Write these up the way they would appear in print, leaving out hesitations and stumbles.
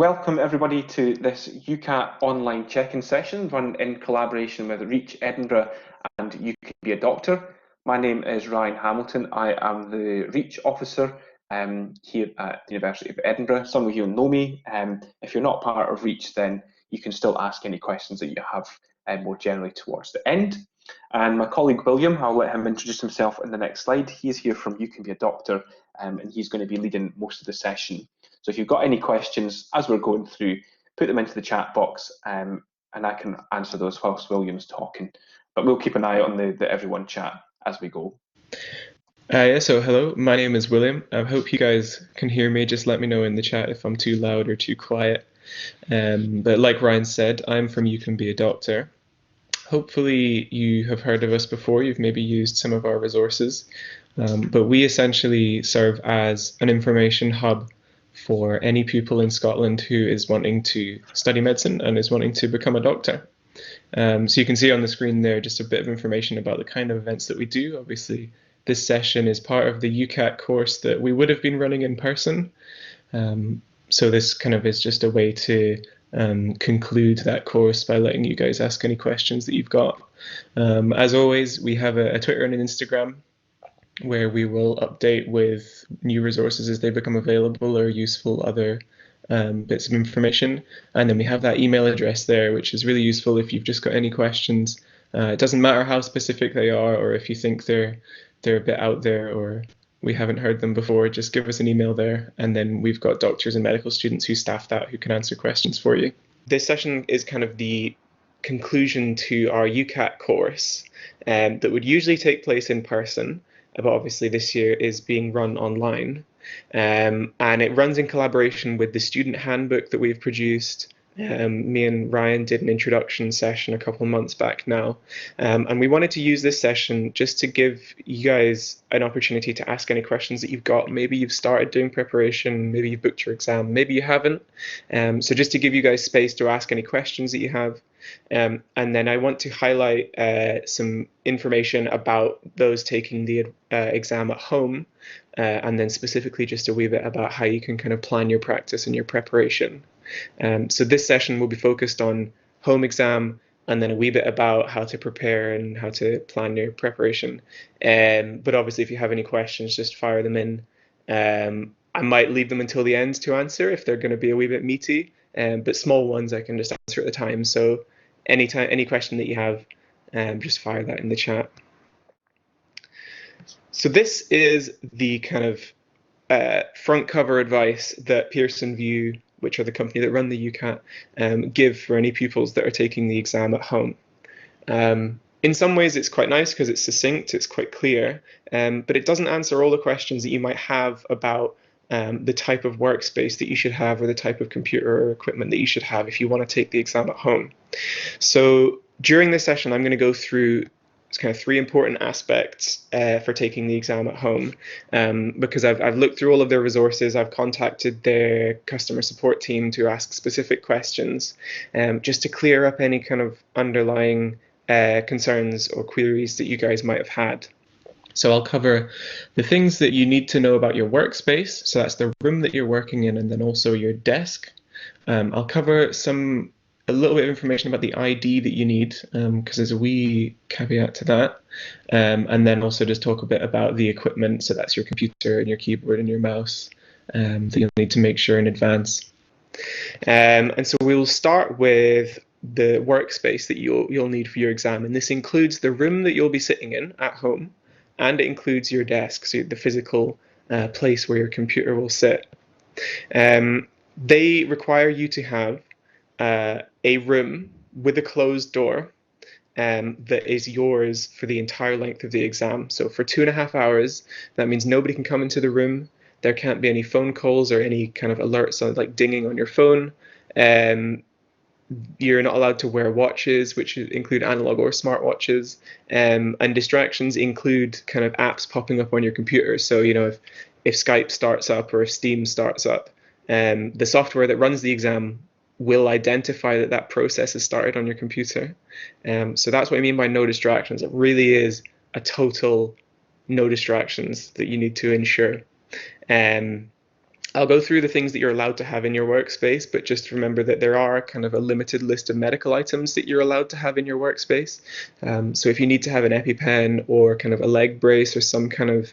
welcome everybody to this UCAT online check-in session run in collaboration with Reach Edinburgh and You Can Be a Doctor. My name is Ryan Hamilton. I am the Reach officer here at the University of Edinburgh. Some of you will know me. If you're not part of Reach, then you can still ask any questions that you have more generally towards the end. And my colleague William, I'll let him introduce himself in the next slide. He's here from You Can Be a Doctor, and he's going to be leading most of the session. So if you've got any questions as we're going through, put them into the chat box, and I can answer those whilst William's talking. But we'll keep an eye on the everyone chat as we go. So hello, my name is William. I hope you guys can hear me. Just let me know in the chat if I'm too loud or too quiet. But like Ryan said, I'm from You Can Be a Doctor. Hopefully you have heard of us before. You've maybe used some of our resources. But we essentially serve as an information hub for any pupil in Scotland who is wanting to study medicine and is wanting to become a doctor. So you can see on the screen there just a bit of information about the kind of events that we do. Obviously, this session is part of the UCAT course that we would have been running in person. So this kind of is just a way to conclude that course by letting you guys ask any questions that you've got. As always, we have a Twitter and an Instagram where we will update with new resources as they become available or useful other bits of information. And then we have that email address there, which is really useful if you've just got any questions. It doesn't matter how specific they are, or if you think they're a bit out there or we haven't heard them before, just give us an email there. And then we've got doctors and medical students who staff that who can answer questions for you. This session is kind of the conclusion to our UCAT course that would usually take place in person, but obviously this year is being run online. And it runs in collaboration with the student handbook that we've produced. Me and Ryan did an introduction session a couple of months back now. And we wanted to use this session just to give you guys an opportunity to ask any questions that you've got. Maybe you've started doing preparation, maybe you've booked your exam, maybe you haven't. So just to give you guys space to ask any questions that you have. And then I want to highlight some information about those taking the exam at home, and then specifically just a wee bit about how you can kind of plan your practice and your preparation. So this session will be focused on home exam and then a wee bit about how to prepare and how to plan your preparation. But obviously, if you have any questions, just fire them in. I might leave them until the end to answer if they're going to be a wee bit meaty, but small ones I can just answer at the time. So any question that you have, just fire that in the chat. So this is the kind of front cover advice that Pearson View, which are the company that run the UCAT, give for any pupils that are taking the exam at home. In some ways it's quite nice because it's succinct, it's quite clear, but it doesn't answer all the questions that you might have about the type of workspace that you should have or the type of computer or equipment that you should have if you want to take the exam at home. So during this session I'm going to go through kind of three important aspects for taking the exam at home, because I've looked through all of their resources. I've contacted their customer support team to ask specific questions, just to clear up any kind of underlying concerns or queries that you guys might have had. So I'll cover the things that you need to know about your workspace. So that's the room that you're working in, and then also your desk. I'll cover a little bit of information about the ID that you need, because there's a wee caveat to that, and then also just talk a bit about the equipment. So that's your computer and your keyboard and your mouse that you'll need to make sure in advance. And so we'll start with the workspace that you'll need for your exam, and this includes the room that you'll be sitting in at home, and it includes your desk, so the physical place where your computer will sit. They require you to have a room with a closed door that is yours for the entire length of the exam. So for 2.5 hours, that means nobody can come into the room. There can't be any phone calls or any kind of alerts like dinging on your phone. You're not allowed to wear watches, which include analog or smart watches. And distractions include kind of apps popping up on your computer. So, you know, if Skype starts up or if Steam starts up, the software that runs the exam will identify that that process has started on your computer. So that's what I mean by no distractions. It really is a total no distractions that you need to ensure. I'll go through the things that you're allowed to have in your workspace, but just remember that there are kind of a limited list of medical items that you're allowed to have in your workspace. So if you need to have an EpiPen or kind of a leg brace or some kind of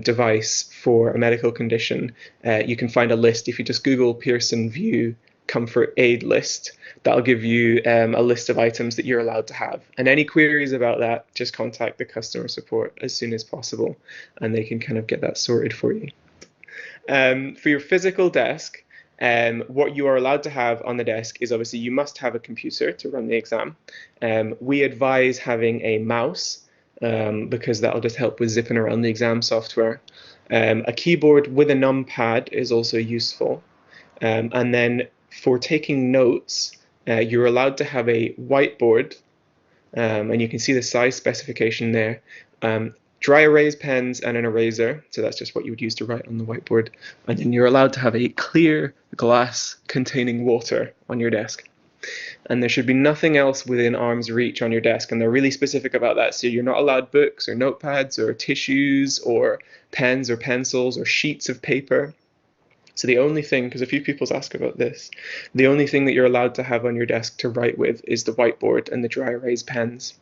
device for a medical condition, you can find a list. If you just Google Pearson View Comfort Aid List, that'll give you a list of items that you're allowed to have. And any queries about that, just contact the customer support as soon as possible, and they can kind of get that sorted for you. For your physical desk, what you are allowed to have on the desk is obviously you must have a computer to run the exam. We advise having a mouse because that'll just help with zipping around the exam software. A keyboard with a numpad is also useful. And then for taking notes, you're allowed to have a whiteboard, and you can see the size specification there. Dry erase pens and an eraser, so that's just what you would use to write on the whiteboard. And then you're allowed to have a clear glass containing water on your desk. And there should be nothing else within arm's reach on your desk, and they're really specific about that. So you're not allowed books or notepads or tissues or pens or pencils or sheets of paper. So the only thing, because a few people ask about this, the only thing that you're allowed to have on your desk to write with is the whiteboard and the dry erase pens.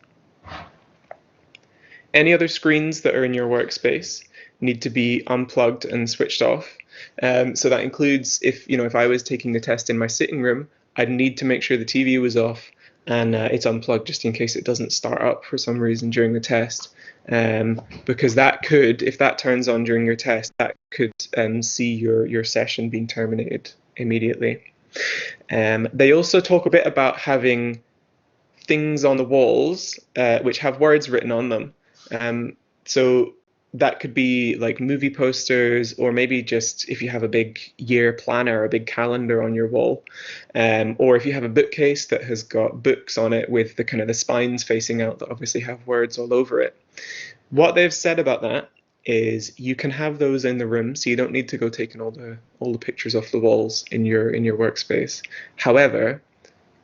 Any other screens that are in your workspace need to be unplugged and switched off. So that includes if I was taking the test in my sitting room, I'd need to make sure the TV was off and it's unplugged just in case it doesn't start up for some reason during the test. Because that could, if that turns on during your test, that could see your session being terminated immediately. They also talk a bit about having things on the walls which have words written on them. So that could be like movie posters, or maybe just if you have a big year planner or a big calendar on your wall, or if you have a bookcase that has got books on it with the kind of the spines facing out that obviously have words all over it. What they've said about that is you can have those in the room, so you don't need to go taking all the pictures off the walls in your workspace. However,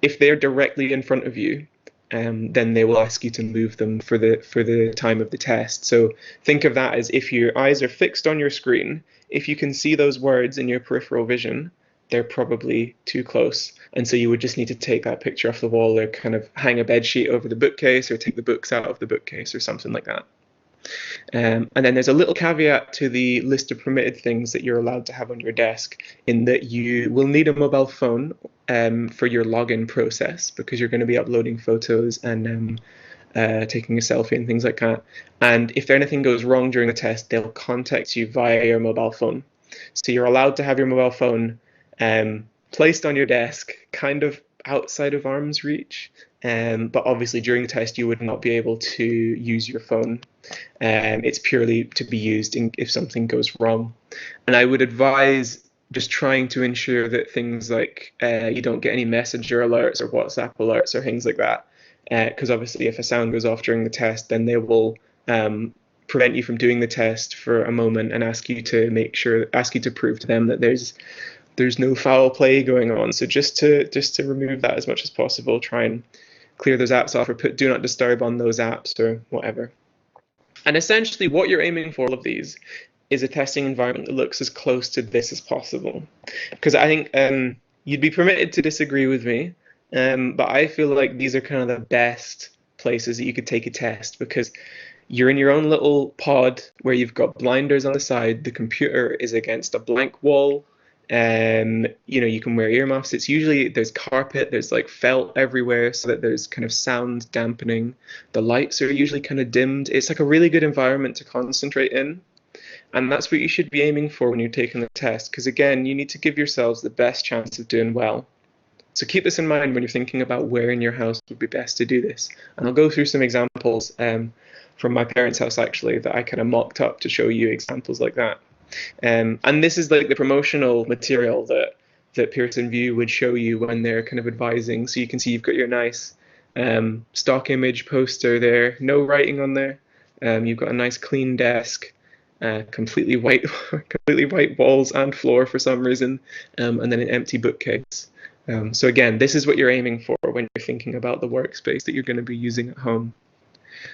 if they're directly in front of you, then they will ask you to move them for the time of the test. So think of that as if your eyes are fixed on your screen, if you can see those words in your peripheral vision, they're probably too close. And so you would just need to take that picture off the wall, or kind of hang a bed sheet over the bookcase, or take the books out of the bookcase or something like that. And then there's a little caveat to the list of permitted things that you're allowed to have on your desk, in that you will need a mobile phone for your login process, because you're going to be uploading photos and taking a selfie and things like that. And if anything goes wrong during the test, they'll contact you via your mobile phone. So you're allowed to have your mobile phone placed on your desk, kind of outside of arm's reach. But obviously during the test you would not be able to use your phone. It's purely to be used if something goes wrong. And I would advise just trying to ensure that things like you don't get any messenger alerts or WhatsApp alerts or things like that, because obviously if a sound goes off during the test, then they will prevent you from doing the test for a moment and ask you to prove to them that there's no foul play going on. So just to remove that as much as possible, try and clear those apps off, or put do not disturb on those apps or whatever. And essentially what you're aiming for all of these is a testing environment that looks as close to this as possible. Because I think you'd be permitted to disagree with me, but I feel like these are kind of the best places that you could take a test, because you're in your own little pod where you've got blinders on the side, the computer is against a blank wall, you can wear earmuffs. It's usually, there's carpet, there's like felt everywhere so that there's kind of sound dampening. The lights are usually kind of dimmed. It's like a really good environment to concentrate in. And that's what you should be aiming for when you're taking the test, because again, you need to give yourselves the best chance of doing well. So keep this in mind when you're thinking about where in your house would be best to do this. And I'll go through some examples from my parents' house actually that I kind of mocked up to show you examples like that. And this is like the promotional material that Pearson View would show you when they're kind of advising. So you can see you've got your nice stock image poster there, no writing on there. You've got a nice clean desk. Completely white walls and floor for some reason, and then an empty bookcase. So again, this is what you're aiming for when you're thinking about the workspace that you're going to be using at home.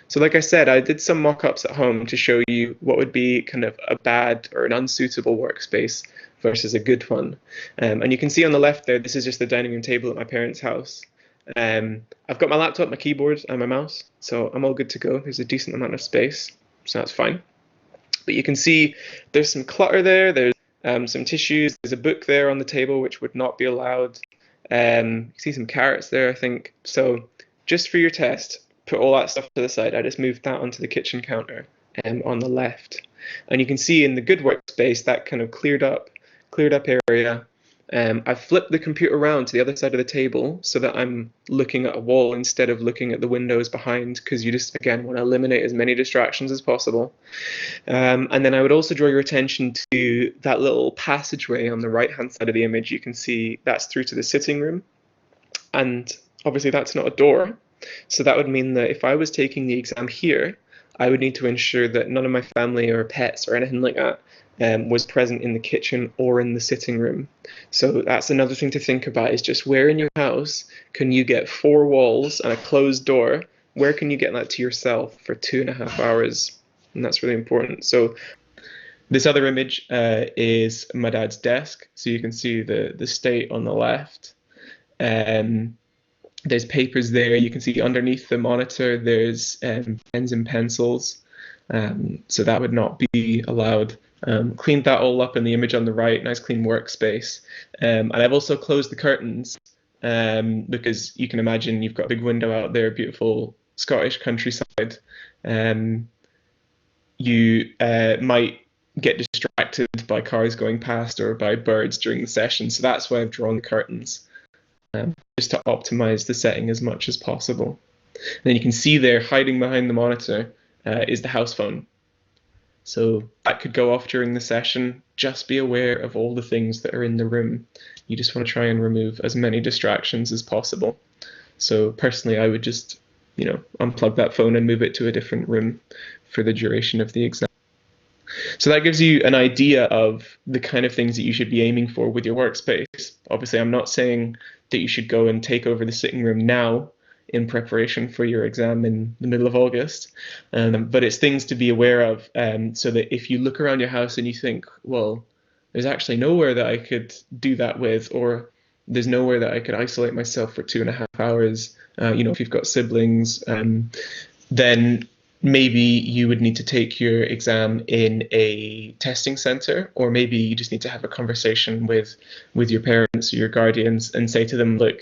So like I said, I did some mock-ups at home to show you what would be kind of a bad or an unsuitable workspace versus a good one. And you can see on the left there, this is just the dining room table at my parents' house. I've got my laptop, my keyboard, and my mouse, so I'm all good to go. There's a decent amount of space, so that's fine. But you can see there's some clutter there. There's some tissues. There's a book there on the table, which would not be allowed. You can see some carrots there, I think. So just for your test, put all that stuff to the side. I just moved that onto the kitchen counter on the left. And you can see in the good workspace, that kind of cleared up area. I've flipped the computer around to the other side of the table so that I'm looking at a wall instead of looking at the windows behind, because you just, again, want to eliminate as many distractions as possible. And then I would also draw your attention to that little passageway on the right-hand side of the image. You can see that's through to the sitting room. And obviously that's not a door. So that would mean that if I was taking the exam here, I would need to ensure that none of my family or pets or anything like that was present in the kitchen or in the sitting room. So that's another thing to think about, is just where in your house can you get 4 walls and a closed door? Where can you get that to yourself for 2.5 hours? And that's really important. So this other image is my dad's desk. So you can see the state on the left. There's papers there. You can see underneath the monitor, there's pens and pencils. So that would not be allowed. Cleaned that all up in the image on the right, nice clean workspace. And I've also closed the curtains because you can imagine you've got a big window out there, beautiful Scottish countryside. You might get distracted by cars going past or by birds during the session. So that's why I've drawn the curtains, just to optimize the setting as much as possible. And then you can see there, hiding behind the monitor, is the house phone. So that could go off during the session. Just be aware of all the things that are in the room. You just want to try and remove as many distractions as possible. So personally, I would just, unplug that phone and move it to a different room for the duration of the exam. So that gives you an idea of the kind of things that you should be aiming for with your workspace. Obviously, I'm not saying that you should go and take over the sitting room now in preparation for your exam in the middle of August, but it's things to be aware of, so that if you look around your house and you think, well, there's actually nowhere that I could do that with, or there's nowhere that I could isolate myself for 2.5 hours, if you've got siblings, then maybe you would need to take your exam in a testing center, or maybe you just need to have a conversation with your parents or your guardians and say to them, look,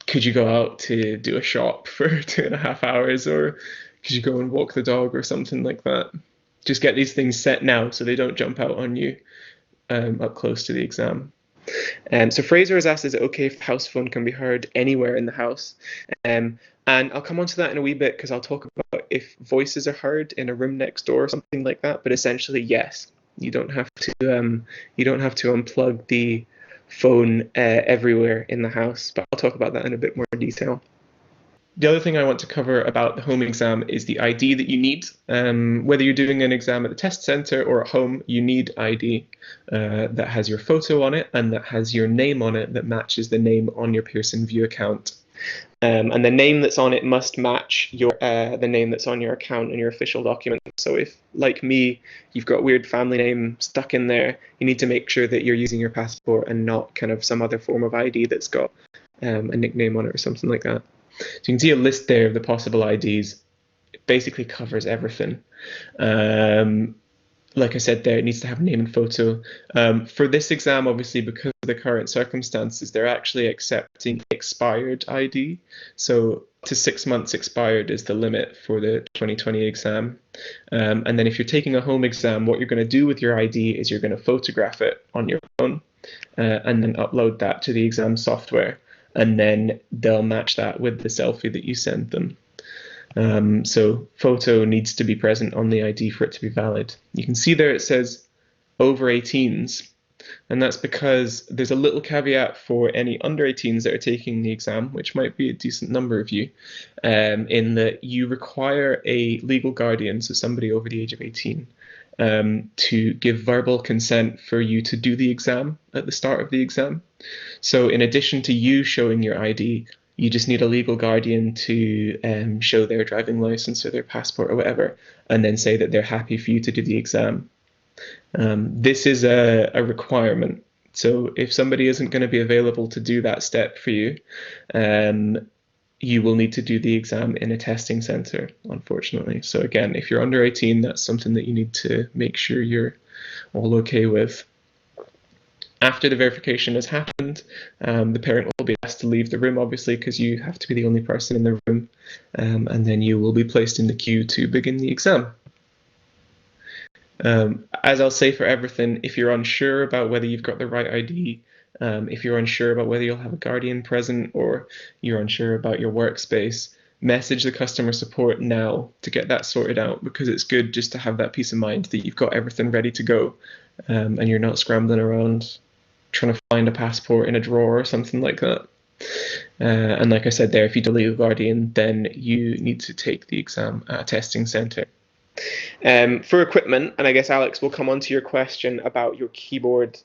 could you go out to do a shop for 2.5 hours, or could you go and walk the dog or something like that? Just get these things set now so they don't jump out on you up close to the exam. So Fraser has asked, is it okay if house phone can be heard anywhere in the house? And I'll come on to that in a wee bit, because I'll talk about if voices are heard in a room next door or something like that. But essentially, yes, you don't have to unplug the phone everywhere in the house. But I'll talk about that in a bit more detail. The other thing I want to cover about the home exam is the ID that you need. Whether you're doing an exam at the test centre or at home, you need ID that has your photo on it and that has your name on it that matches the name on your Pearson View account. And the name that's on it must match the name that's on your account and your official document. So if, like me, you've got a weird family name stuck in there, you need to make sure that you're using your passport and not kind of some other form of ID that's got a nickname on it or something like that. So you can see a list there of the possible IDs. It basically covers everything. Like I said there, it needs to have a name and photo. For this exam, obviously, because of the current circumstances, they're actually accepting expired ID. So to 6 months expired is the limit for the 2020 exam. And then if you're taking a home exam, what you're going to do with your ID is you're going to photograph it on your phone and then upload that to the exam software. And then they'll match that with the selfie that you send them. So photo needs to be present on the ID for it to be valid. You can see there it says over 18s, and that's because there's a little caveat for any under 18s that are taking the exam, which might be a decent number of you, in that you require a legal guardian, so somebody over the age of 18, to give verbal consent for you to do the exam at the start of the exam. So in addition to you showing your ID, you just need a legal guardian to show their driving license or their passport or whatever, and then say that they're happy for you to do the exam. This is a requirement. So if somebody isn't going to be available to do that step for you, you will need to do the exam in a testing center, unfortunately. So again, if you're under 18, that's something that you need to make sure you're all okay with. After the verification has happened, the parent will be asked to leave the room, obviously, because you have to be the only person in the room, and then you will be placed in the queue to begin the exam. As I'll say for everything, if you're unsure about whether you've got the right ID, if you're unsure about whether you'll have a guardian present, or you're unsure about your workspace, message the customer support now to get that sorted out, because it's good just to have that peace of mind that you've got everything ready to go, and you're not scrambling around trying to find a passport in a drawer or something like that. And like I said there, if you don't have a guardian, then you need to take the exam at a testing centre. For equipment, and I guess Alex will come on to your question about your keyboard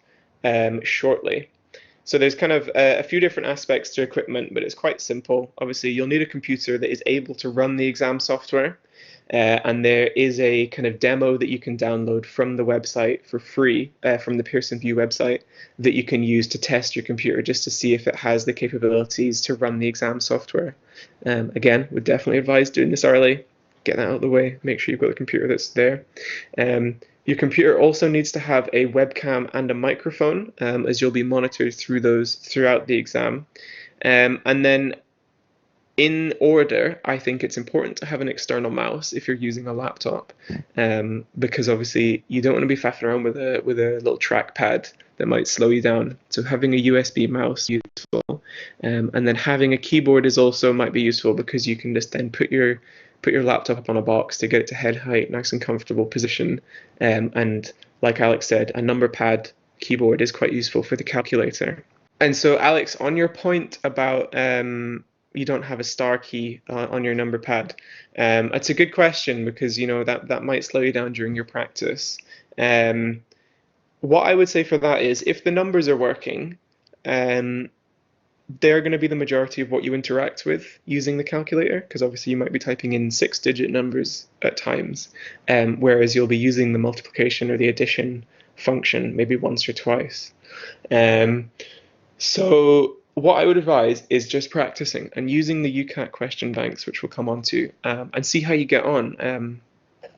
shortly. So there's kind of a few different aspects to equipment, but it's quite simple. Obviously, you'll need a computer that is able to run the exam software. And there is a kind of demo that you can download from the website for free, from the Pearson VUE website, that you can use to test your computer just to see if it has the capabilities to run the exam software. Again, would definitely advise doing this early, get that out of the way, make sure you've got the computer that's there. Your computer also needs to have a webcam and a microphone, as you'll be monitored through those throughout the exam. And then in order, I think it's important to have an external mouse if you're using a laptop, because obviously you don't want to be faffing around with a little trackpad that might slow you down. So having a USB mouse is useful, and then having a keyboard is also might be useful, because you can just then put your laptop up on a box to get it to head height, nice and comfortable position. And like Alex said, a number pad keyboard is quite useful for the calculator. And so Alex, on your point about you don't have a star key on your number pad. It's a good question, because that might slow you down during your practice. What I would say for that is, if the numbers are working, they're going to be the majority of what you interact with using the calculator, because obviously you might be typing in 6-digit numbers at times, whereas you'll be using the multiplication or the addition function maybe once or twice. So what I would advise is just practicing and using the UCAT question banks, which we'll come on to, and see how you get on,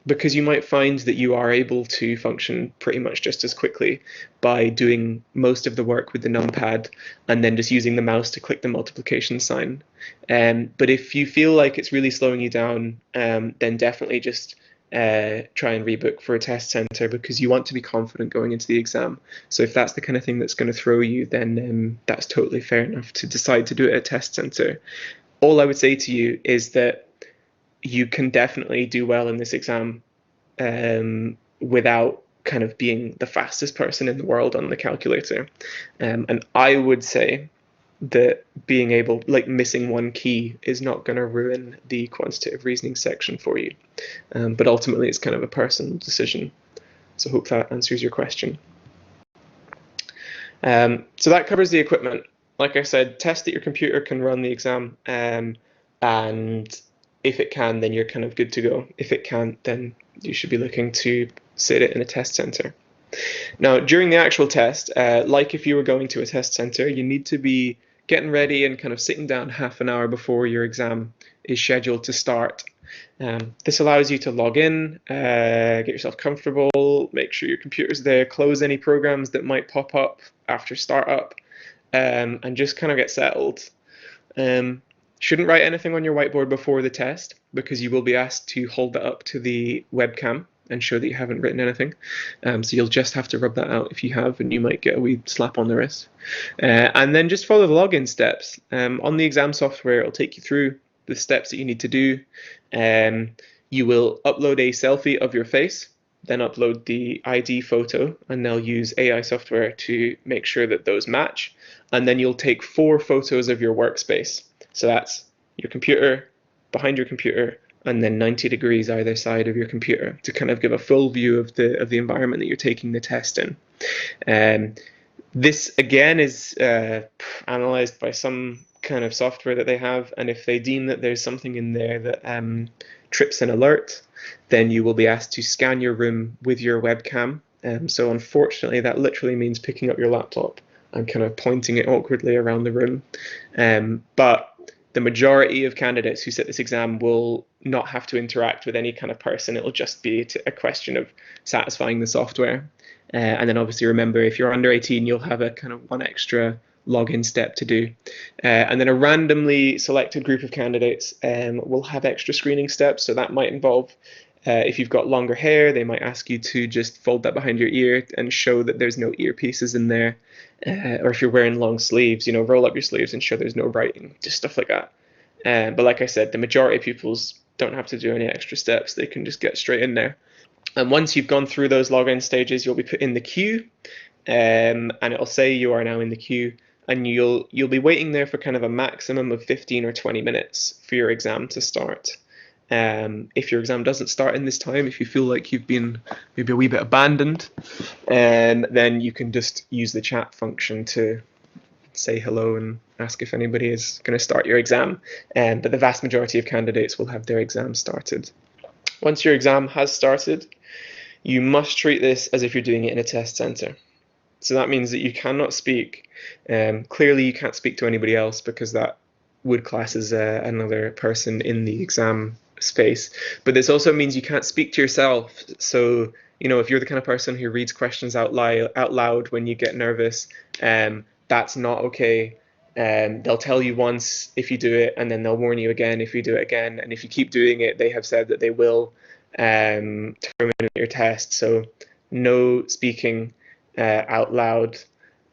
because you might find that you are able to function pretty much just as quickly by doing most of the work with the numpad and then just using the mouse to click the multiplication sign. But if you feel like it's really slowing you down, then definitely just try and rebook for a test center, because you want to be confident going into the exam. So if that's the kind of thing that's going to throw you, then that's totally fair enough to decide to do it at a test center. All I would say to you is that you can definitely do well in this exam without kind of being the fastest person in the world on the calculator. And I would say that being able, like missing one key, is not going to ruin the quantitative reasoning section for you. But ultimately, it's kind of a personal decision. So I hope that answers your question. So that covers the equipment. Like I said, test that your computer can run the exam, and if it can, then you're kind of good to go. If it can't, then you should be looking to sit it in a test center. Now, during the actual test, like if you were going to a test center, you need to be getting ready and kind of sitting down half an hour before your exam is scheduled to start. This allows you to log in, get yourself comfortable, make sure your computer's there, close any programs that might pop up after startup, and just kind of get settled. Shouldn't write anything on your whiteboard before the test, because you will be asked to hold that up to the webcam and show that you haven't written anything. So you'll just have to rub that out if you have, and you might get a wee slap on the wrist. And then just follow the login steps. On the exam software, it'll take you through the steps that you need to do. You will upload a selfie of your face, then upload the ID photo, and they'll use AI software to make sure that those match. And then you'll take 4 photos of your workspace. So that's your computer, behind your computer, and then 90 degrees either side of your computer, to kind of give a full view of the environment that you're taking the test in. This again is analyzed by some kind of software that they have, and if they deem that there's something in there that trips an alert, then you will be asked to scan your room with your webcam So unfortunately, that literally means picking up your laptop and kind of pointing it awkwardly around the room. But the majority of candidates who sit this exam will not have to interact with any kind of person. It'll just be a question of satisfying the software. And then obviously remember, if you're under 18, you'll have a kind of one extra login step to do. And then a randomly selected group of candidates will have extra screening steps. So that might involve, if you've got longer hair, they might ask you to just fold that behind your ear and show that there's no earpieces in there. Or if you're wearing long sleeves, roll up your sleeves and show there's no writing, just stuff like that. But like I said, the majority of pupils don't have to do any extra steps. They can just get straight in there. And once you've gone through those login stages, you'll be put in the queue, and it'll say you are now in the queue, and you'll be waiting there for kind of a maximum of 15 or 20 minutes for your exam to start. If your exam doesn't start in this time, if you feel like you've been maybe a wee bit abandoned, then you can just use the chat function to say hello and ask if anybody is going to start your exam. But the vast majority of candidates will have their exam started. Once your exam has started, you must treat this as if you're doing it in a test center. So that means that you cannot speak. Clearly, you can't speak to anybody else because that would class as another person in the exam space. But this also means you can't speak to yourself. So, if you're the kind of person who reads questions out loud when you get nervous, that's not okay. They'll tell you once if you do it, and then they'll warn you again if you do it again. And if you keep doing it, they have said that they will terminate your test. So no speaking out loud.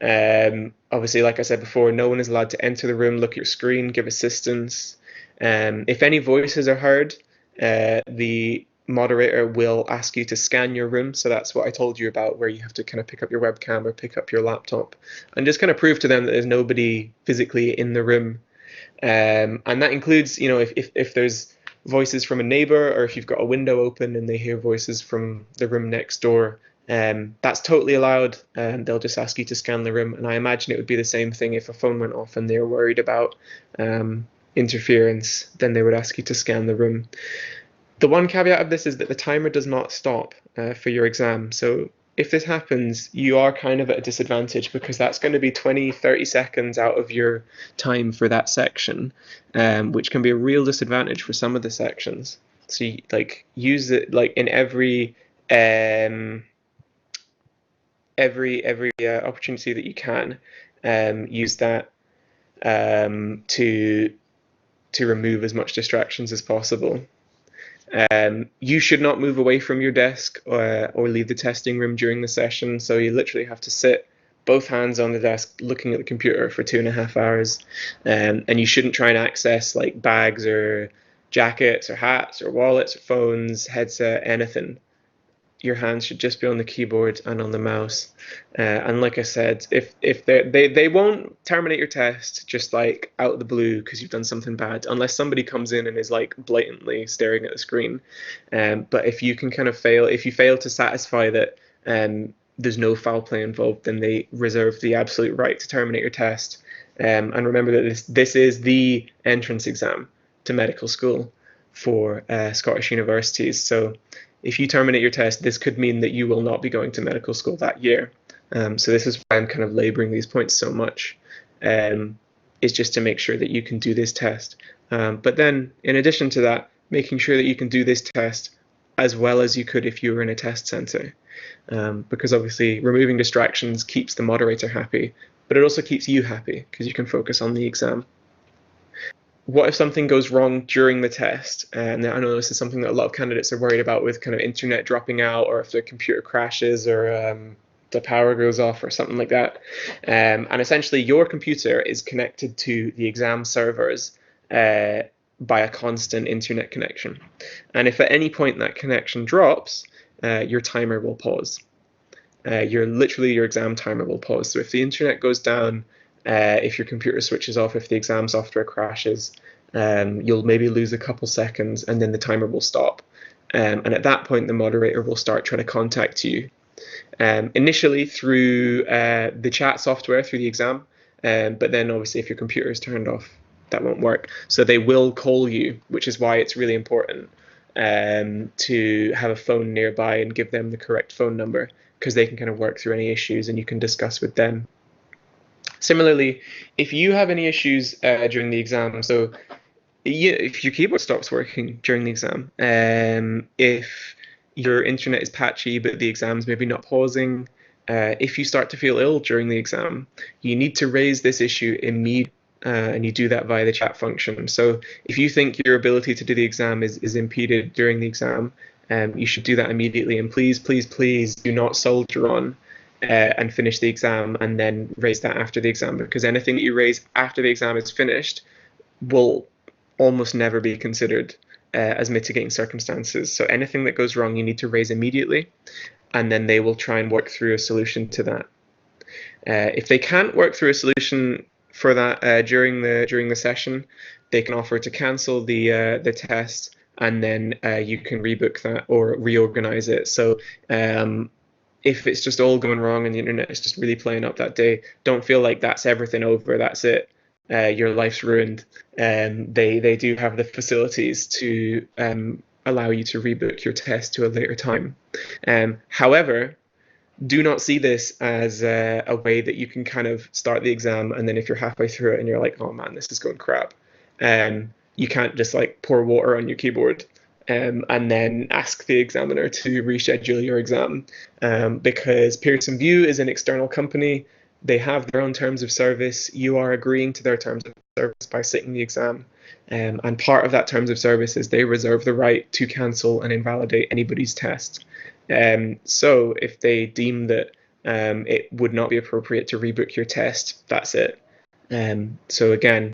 Obviously, like I said before, no one is allowed to enter the room, look at your screen, give assistance. If any voices are heard, the moderator will ask you to scan your room. So that's what I told you about, where you have to kind of pick up your webcam or pick up your laptop and just kind of prove to them that there's nobody physically in the room. And that includes, if there's voices from a neighbor, or if you've got a window open and they hear voices from the room next door, that's totally allowed. They'll just ask you to scan the room. And I imagine it would be the same thing if a phone went off and they're worried about interference, then they would ask you to scan the room. The one caveat of this is that the timer does not stop for your exam. So if this happens, you are kind of at a disadvantage, because that's going to be 20-30 seconds out of your time for that section, which can be a real disadvantage for some of the sections. So you, use it in every opportunity that you can. Use that to remove as much distractions as possible. You should not move away from your desk or leave the testing room during the session. So you literally have to sit both hands on the desk looking at the computer for 2.5 hours. And you shouldn't try and access bags or jackets or hats or wallets or phones, headset, anything. Your hands should just be on the keyboard and on the mouse. And like I said, if they won't terminate your test just out of the blue because you've done something bad, unless somebody comes in and is blatantly staring at the screen. But if you can if you fail to satisfy that there's no foul play involved, then they reserve the absolute right to terminate your test. And remember that this is the entrance exam to medical school for Scottish universities. So if you terminate your test, this could mean that you will not be going to medical school that year. So this is why I'm kind of laboring these points so much, is just to make sure that you can do this test. But then in addition to that, making sure that you can do this test as well as you could if you were in a test center. Because obviously removing distractions keeps the moderator happy, but it also keeps you happy because you can focus on the exam. What if something goes wrong during the test? And I know this is something that a lot of candidates are worried about, with kind of internet dropping out, or if their computer crashes, or the power goes off or something like that. And essentially your computer is connected to the exam servers by a constant internet connection. And if at any point that connection drops, your timer will pause. Your exam timer will pause. So if the internet goes down, if your computer switches off, if the exam software crashes, you'll maybe lose a couple seconds and then the timer will stop. And at that point, the moderator will start trying to contact you. Initially through the chat software, through the exam, but then obviously if your computer is turned off, that won't work. So they will call you, which is why it's really important to have a phone nearby and give them the correct phone number, because they can kind of work through any issues and you can discuss with them. Similarly, if you have any issues during the exam, so if your keyboard stops working during the exam, if your internet is patchy but the exam's maybe not pausing, if you start to feel ill during the exam, you need to raise this issue immediately, and you do that via the chat function. So if you think your ability to do the exam is impeded during the exam, you should do that immediately. And please, please, please do not soldier on and finish the exam and then raise that after the exam, because anything that you raise after the exam is finished will almost never be considered as mitigating circumstances. So anything that goes wrong, you need to raise immediately, and then they will try and work through a solution to that. If they can't work through a solution for that during the session, they can offer to cancel the test, and then you can rebook that or reorganize it. So if it's just all going wrong and the internet is just really playing up that day, don't feel like that's everything over, that's it. Your life's ruined. They do have the facilities to allow you to rebook your test to a later time. However, do not see this as a way that you can kind of start the exam, and then if you're halfway through it and you're like, oh man, this is going crap, you can't just like pour water on your keyboard and then ask the examiner to reschedule your exam, because Pearson VUE is an external company. They have their own terms of service. You are agreeing to their terms of service by sitting the exam. And part of that terms of service is they reserve the right to cancel and invalidate anybody's test. So if they deem that it would not be appropriate to rebook your test, that's it. So again,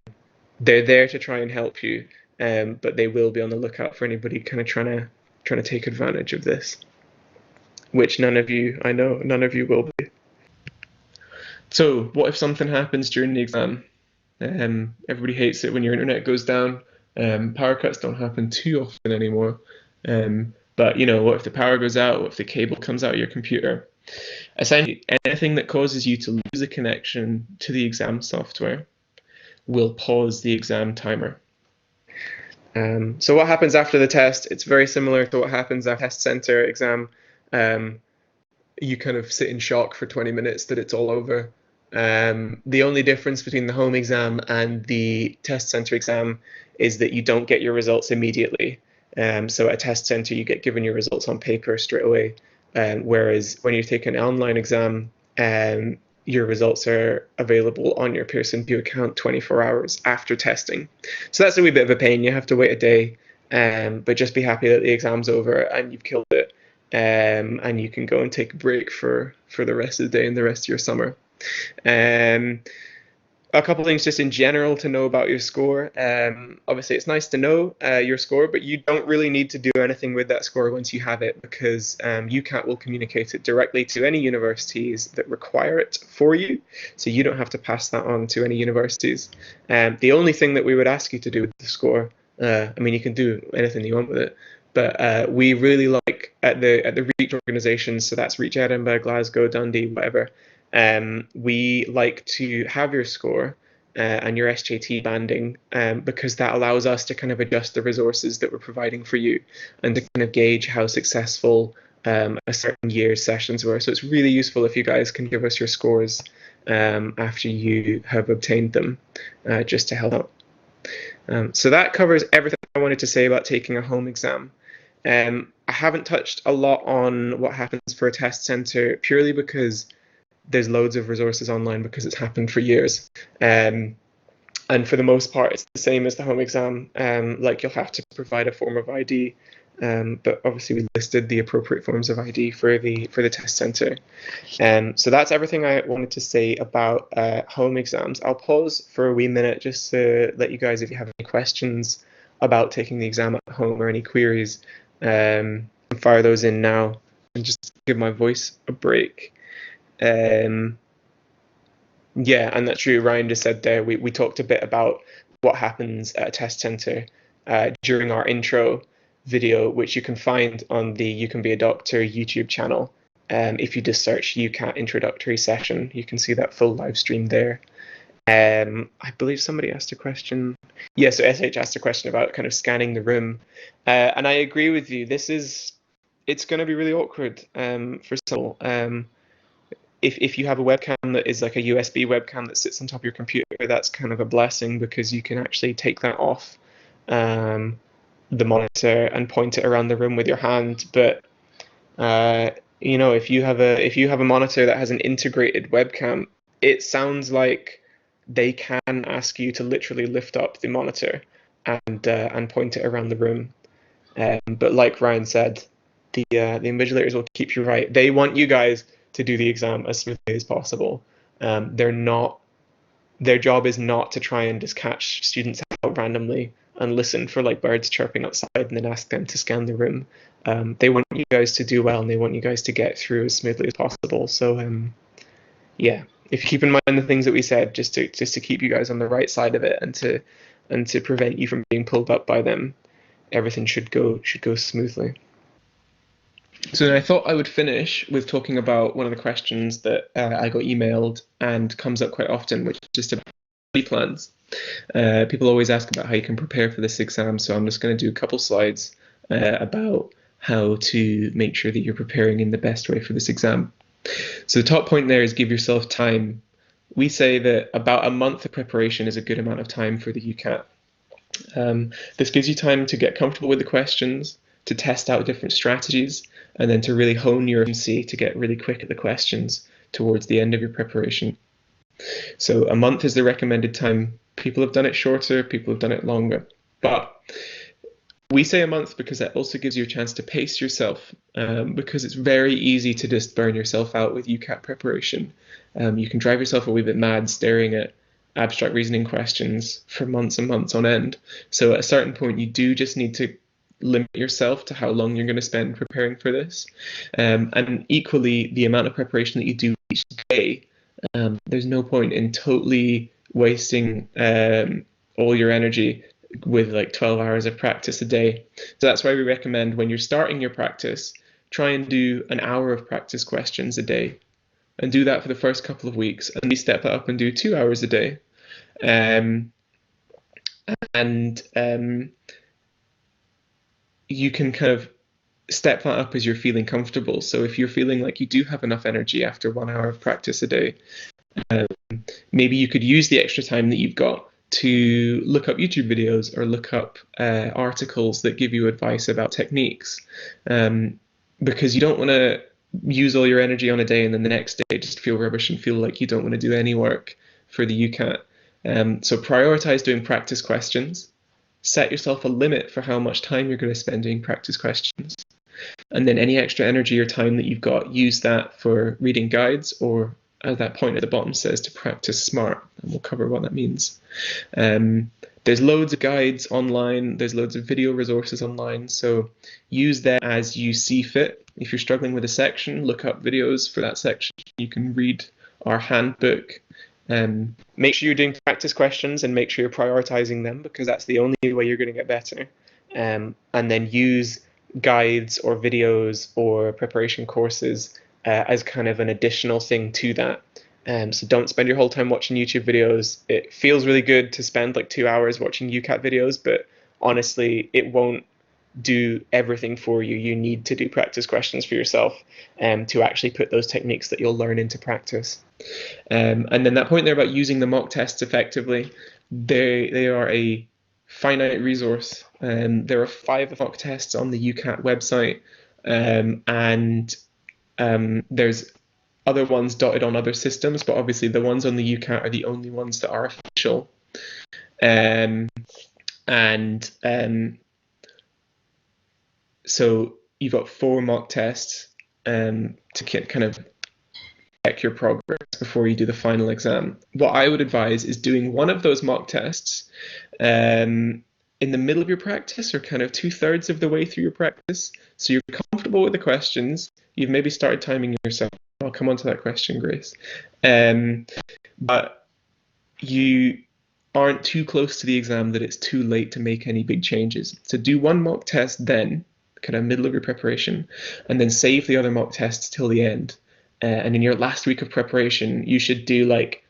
they're there to try and help you, but they will be on the lookout for anybody kind of trying to take advantage of this, which none of you will be. So what if something happens during the exam? Everybody hates it when your internet goes down. Power cuts don't happen too often anymore. But what if the power goes out? What if the cable comes out of your computer? Essentially, anything that causes you to lose a connection to the exam software will pause the exam timer. So what happens after the test? It's very similar to what happens at a test center exam. You kind of sit in shock for 20 minutes that it's all over. The only difference between the home exam and the test center exam is that you don't get your results immediately. So at a test center, you get given your results on paper straight away. Whereas when you take an online exam, your results are available on your Pearson VUE account 24 hours after testing. So that's a wee bit of a pain. You have to wait a day, but just be happy that the exam's over and you've killed it. And you can go and take a break for the rest of the day and the rest of your summer. A couple of things just in general to know about your score. Obviously, it's nice to know your score, but you don't really need to do anything with that score once you have it, because UCAT will communicate it directly to any universities that require it for you. So you don't have to pass that on to any universities. The only thing that we would ask you to do with the score, you can do anything you want with it, but we really like at the REACH organisations, so that's REACH Edinburgh, Glasgow, Dundee, whatever. We like to have your score and your SJT banding, because that allows us to kind of adjust the resources that we're providing for you and to kind of gauge how successful a certain year's sessions were. So it's really useful if you guys can give us your scores after you have obtained them, just to help out. So that covers everything I wanted to say about taking a home exam. I haven't touched a lot on what happens for a test centre, purely because there's loads of resources online, because it's happened for years. And for the most part, it's the same as the home exam. Like, you'll have to provide a form of ID, but obviously we listed the appropriate forms of ID for the test centre. So that's everything I wanted to say about home exams. I'll pause for a wee minute just to let you guys, if you have any questions about taking the exam at home or any queries, fire those in now and just give my voice a break. Yeah, and that's true. Ryan just said there, we talked a bit about what happens at a test center during our intro video, which you can find on the You Can Be a Doctor YouTube channel. If you just search UCAT introductory session, you can see that full live stream there. I believe somebody asked a question. Yeah, so SH asked a question about kind of scanning the room. And I agree with you. it's going to be really awkward for some people. If you have a webcam that is like a USB webcam that sits on top of your computer, that's kind of a blessing because you can actually take that off the monitor and point it around the room with your hand. But if you have a monitor that has an integrated webcam, it sounds like they can ask you to literally lift up the monitor and point it around the room. But like Ryan said, the invigilators will keep you right. They want you guys to do the exam as smoothly as possible. Their job is not to try and just catch students out randomly and listen for like birds chirping outside and then ask them to scan the room. They want you guys to do well and they want you guys to get through as smoothly as possible. So yeah, if you keep in mind the things that we said, just to keep you guys on the right side of it and to prevent you from being pulled up by them, everything should go smoothly. So I thought I would finish with talking about one of the questions that I got emailed and comes up quite often, which is just about study plans. People always ask about how you can prepare for this exam, so I'm just going to do a couple slides about how to make sure that you're preparing in the best way for this exam. So the top point there is give yourself time. We say that about a month of preparation is a good amount of time for the UCAT. This gives you time to get comfortable with the questions, to test out different strategies, and then to really hone your efficiency to get really quick at the questions towards the end of your preparation. So a month is the recommended time. People have done it shorter, people have done it longer. But we say a month because that also gives you a chance to pace yourself, because it's very easy to just burn yourself out with UCAT preparation. You can drive yourself a wee bit mad staring at abstract reasoning questions for months and months on end. So at a certain point, you do just need to limit yourself to how long you're going to spend preparing for this. And equally, the amount of preparation that you do each day, there's no point in totally wasting all your energy with like 12 hours of practice a day. So that's why we recommend when you're starting your practice, try and do an hour of practice questions a day. And do that for the first couple of weeks, and then step that up and do 2 hours a day. You can kind of step that up as you're feeling comfortable. So if you're feeling like you do have enough energy after 1 hour of practice a day, maybe you could use the extra time that you've got to look up YouTube videos or look up articles that give you advice about techniques, because you don't want to use all your energy on a day and then the next day just feel rubbish and feel like you don't want to do any work for the UCAT. So prioritize doing practice questions. Set yourself a limit for how much time you're going to spend doing practice questions. And then any extra energy or time that you've got, use that for reading guides, or as that point at the bottom says, to practice smart. And we'll cover what that means. There's loads of guides online. There's loads of video resources online. So use them as you see fit. If you're struggling with a section, look up videos for that section. You can read our handbook. Make sure you're doing practice questions and make sure you're prioritizing them, because that's the only way you're going to get better. And then use guides or videos or preparation courses as kind of an additional thing to that. So don't spend your whole time watching YouTube videos. It feels really good to spend like 2 hours watching UCAT videos, but honestly, it won't do everything for you. You need to do practice questions for yourself to actually put those techniques that you'll learn into practice. And then that point there about using the mock tests effectively, they are a finite resource. There are 5 mock tests on the UCAT website, and there's other ones dotted on other systems, but obviously the ones on the UCAT are the only ones that are official. So you've got 4 mock tests to kind of check your progress before you do the final exam. What I would advise is doing one of those mock tests in the middle of your practice, or kind of 2/3 of the way through your practice. So you're comfortable with the questions. You've maybe started timing yourself. I'll come on to that question, Grace. But you aren't too close to the exam that it's too late to make any big changes. So do one mock test then, kind of middle of your preparation, and then save the other mock tests till the end. And in your last week of preparation, you should do like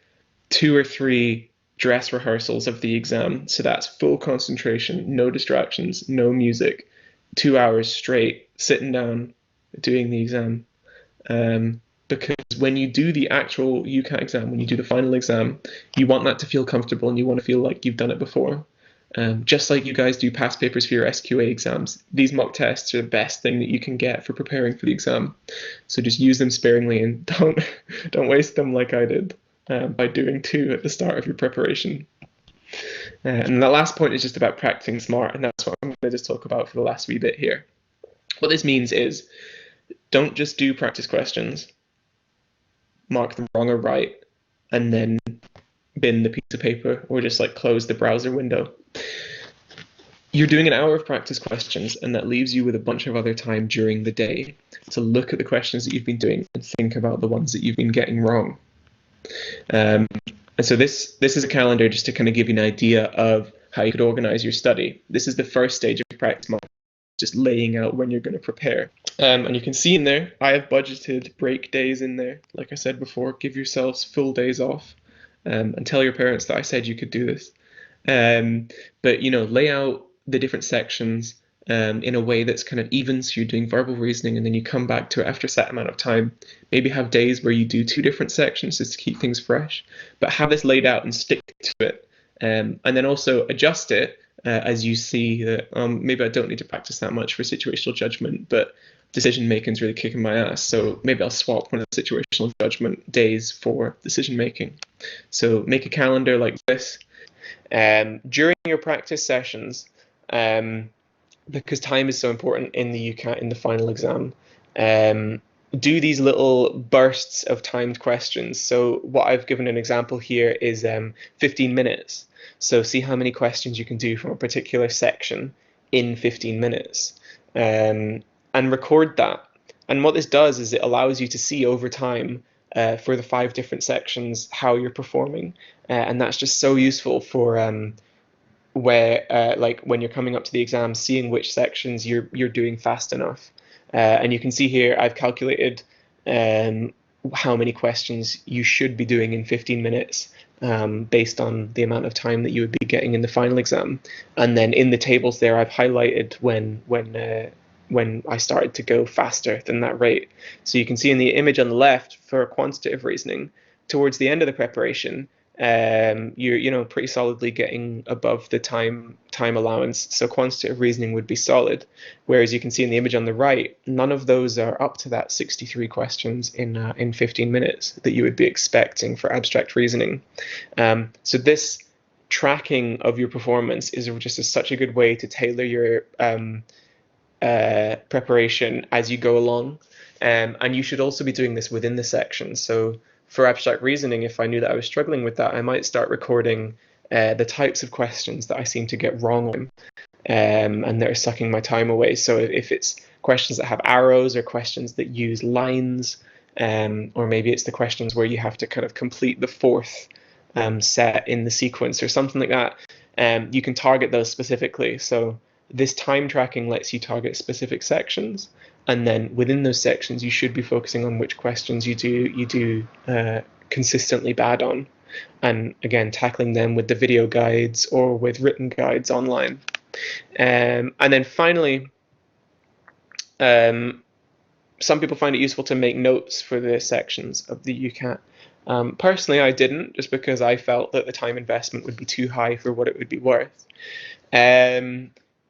2 or 3 dress rehearsals of the exam. So that's full concentration, no distractions, no music, 2 hours straight, sitting down, doing the exam. Because when you do the actual UCAT exam, when you do the final exam, you want that to feel comfortable and you want to feel like you've done it before. Just like you guys do past papers for your SQA exams, these mock tests are the best thing that you can get for preparing for the exam. So just use them sparingly and don't waste them like I did by doing 2 at the start of your preparation. And the last point is just about practicing smart, and that's what I'm going to just talk about for the last wee bit here. What this means is don't just do practice questions, mark them wrong or right, and then bin the piece of paper or just like close the browser window. You're doing an hour of practice questions, and that leaves you with a bunch of other time during the day to look at the questions that you've been doing and think about the ones that you've been getting wrong. And so this is a calendar just to kind of give you an idea of how you could organize your study. This is the first stage of practice, just laying out when you're going to prepare. And you can see in there, I have budgeted break days in there. Like I said before, give yourselves full days off, and tell your parents that I said you could do this. But lay out the different sections in a way that's kind of even, so you're doing verbal reasoning and then you come back to it after a set amount of time. Maybe have days where you do 2 different sections just to keep things fresh, but have this laid out and stick to it, and then also adjust it as you see that maybe I don't need to practice that much for situational judgment, but decision making is really kicking my ass, so maybe I'll swap one of the situational judgment days for decision making. So make a calendar like this. During your practice sessions, because time is so important in the UCAT, in the final exam, do these little bursts of timed questions. So what I've given an example here is 15 minutes. So see how many questions you can do from a particular section in 15 minutes, and record that. And what this does is it allows you to see over time for the 5 different sections how you're performing, and that's just so useful for where like when you're coming up to the exam, seeing which sections you're doing fast enough. And you can see here I've calculated how many questions you should be doing in 15 minutes based on the amount of time that you would be getting in the final exam. And then in the tables there, I've highlighted when I started to go faster than that rate. So you can see in the image on the left for quantitative reasoning, towards the end of the preparation, you're pretty solidly getting above the time allowance. So quantitative reasoning would be solid. Whereas you can see in the image on the right, none of those are up to that 63 questions in 15 minutes that you would be expecting for abstract reasoning. So this tracking of your performance is just such a good way to tailor your preparation as you go along. And you should also be doing this within the section. So for abstract reasoning, if I knew that I was struggling with that, I might start recording the types of questions that I seem to get wrong on, and that are sucking my time away. So if it's questions that have arrows or questions that use lines, or maybe it's the questions where you have to kind of complete the 4th set in the sequence or something like that, you can target those specifically. So this time tracking lets you target specific sections, and then within those sections you should be focusing on which questions you do consistently bad on, and again tackling them with the video guides or with written guides online. And then finally, some people find it useful to make notes for the sections of the UCAT. Personally, I didn't, just because I felt that the time investment would be too high for what it would be worth.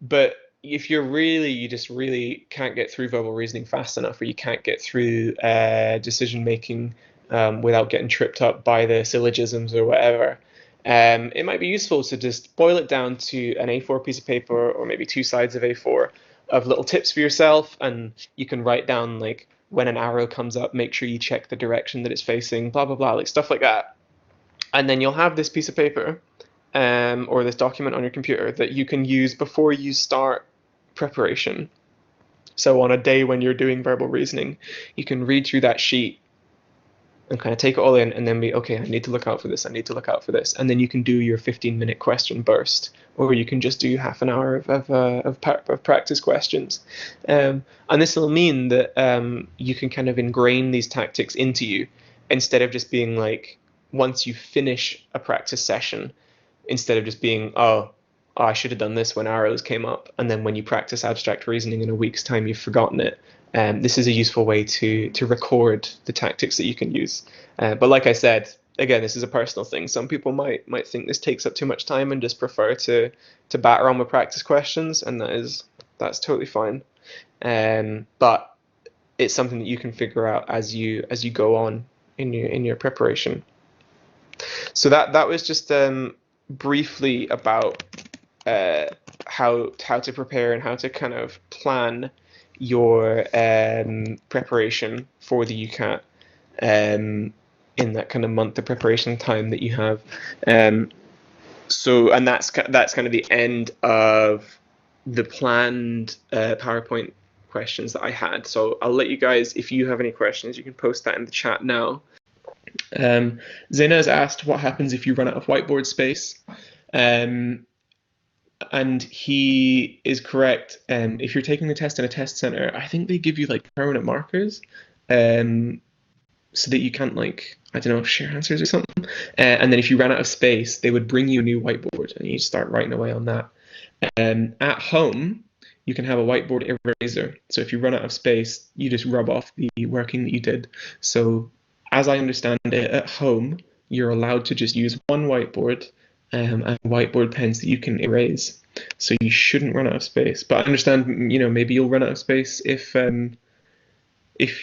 But if you just really can't get through verbal reasoning fast enough, or you can't get through decision making without getting tripped up by the syllogisms or whatever, it might be useful to just boil it down to an A4 piece of paper, or maybe 2 sides of A4 of little tips for yourself, and you can write down like when an arrow comes up, make sure you check the direction that it's facing, blah blah blah, like stuff like that. And then you'll have this piece of paper or this document on your computer that you can use before you start preparation. So on a day when you're doing verbal reasoning, you can read through that sheet and kind of take it all in, and then be, okay, I need to look out for this, I need to look out for this. And then you can do your 15-minute question burst, or you can just do half an hour of practice questions. And this will mean that you can kind of ingrain these tactics into you, instead of just being like, once you finish a practice session, instead of just being, oh, oh, I should have done this when arrows came up, and then when you practice abstract reasoning in a week's time, you've forgotten it. This is a useful way to record the tactics that you can use. But like I said, again, this is a personal thing. Some people might think this takes up too much time and just prefer to batter on with practice questions, and that's totally fine. But it's something that you can figure out as you go on in your preparation. So that was just briefly about how to prepare and how to kind of plan your preparation for the UCAT in that kind of month of preparation time that you have. So, and that's kind of the end of the planned PowerPoint questions that I had. So I'll let you guys, if you have any questions, you can post that in the chat now. Zena has asked what happens if you run out of whiteboard space. And he is correct. If you're taking the test in a test center, I think they give you like permanent markers, so that you can't, like, I don't know, share answers or something. And then if you ran out of space, they would bring you a new whiteboard and you start writing away on that. At home, you can have a whiteboard eraser. So if you run out of space, you just rub off the working that you did. So as I understand it, at home, you're allowed to just use one whiteboard and whiteboard pens that you can erase. So you shouldn't run out of space. But I understand, maybe you'll run out of space if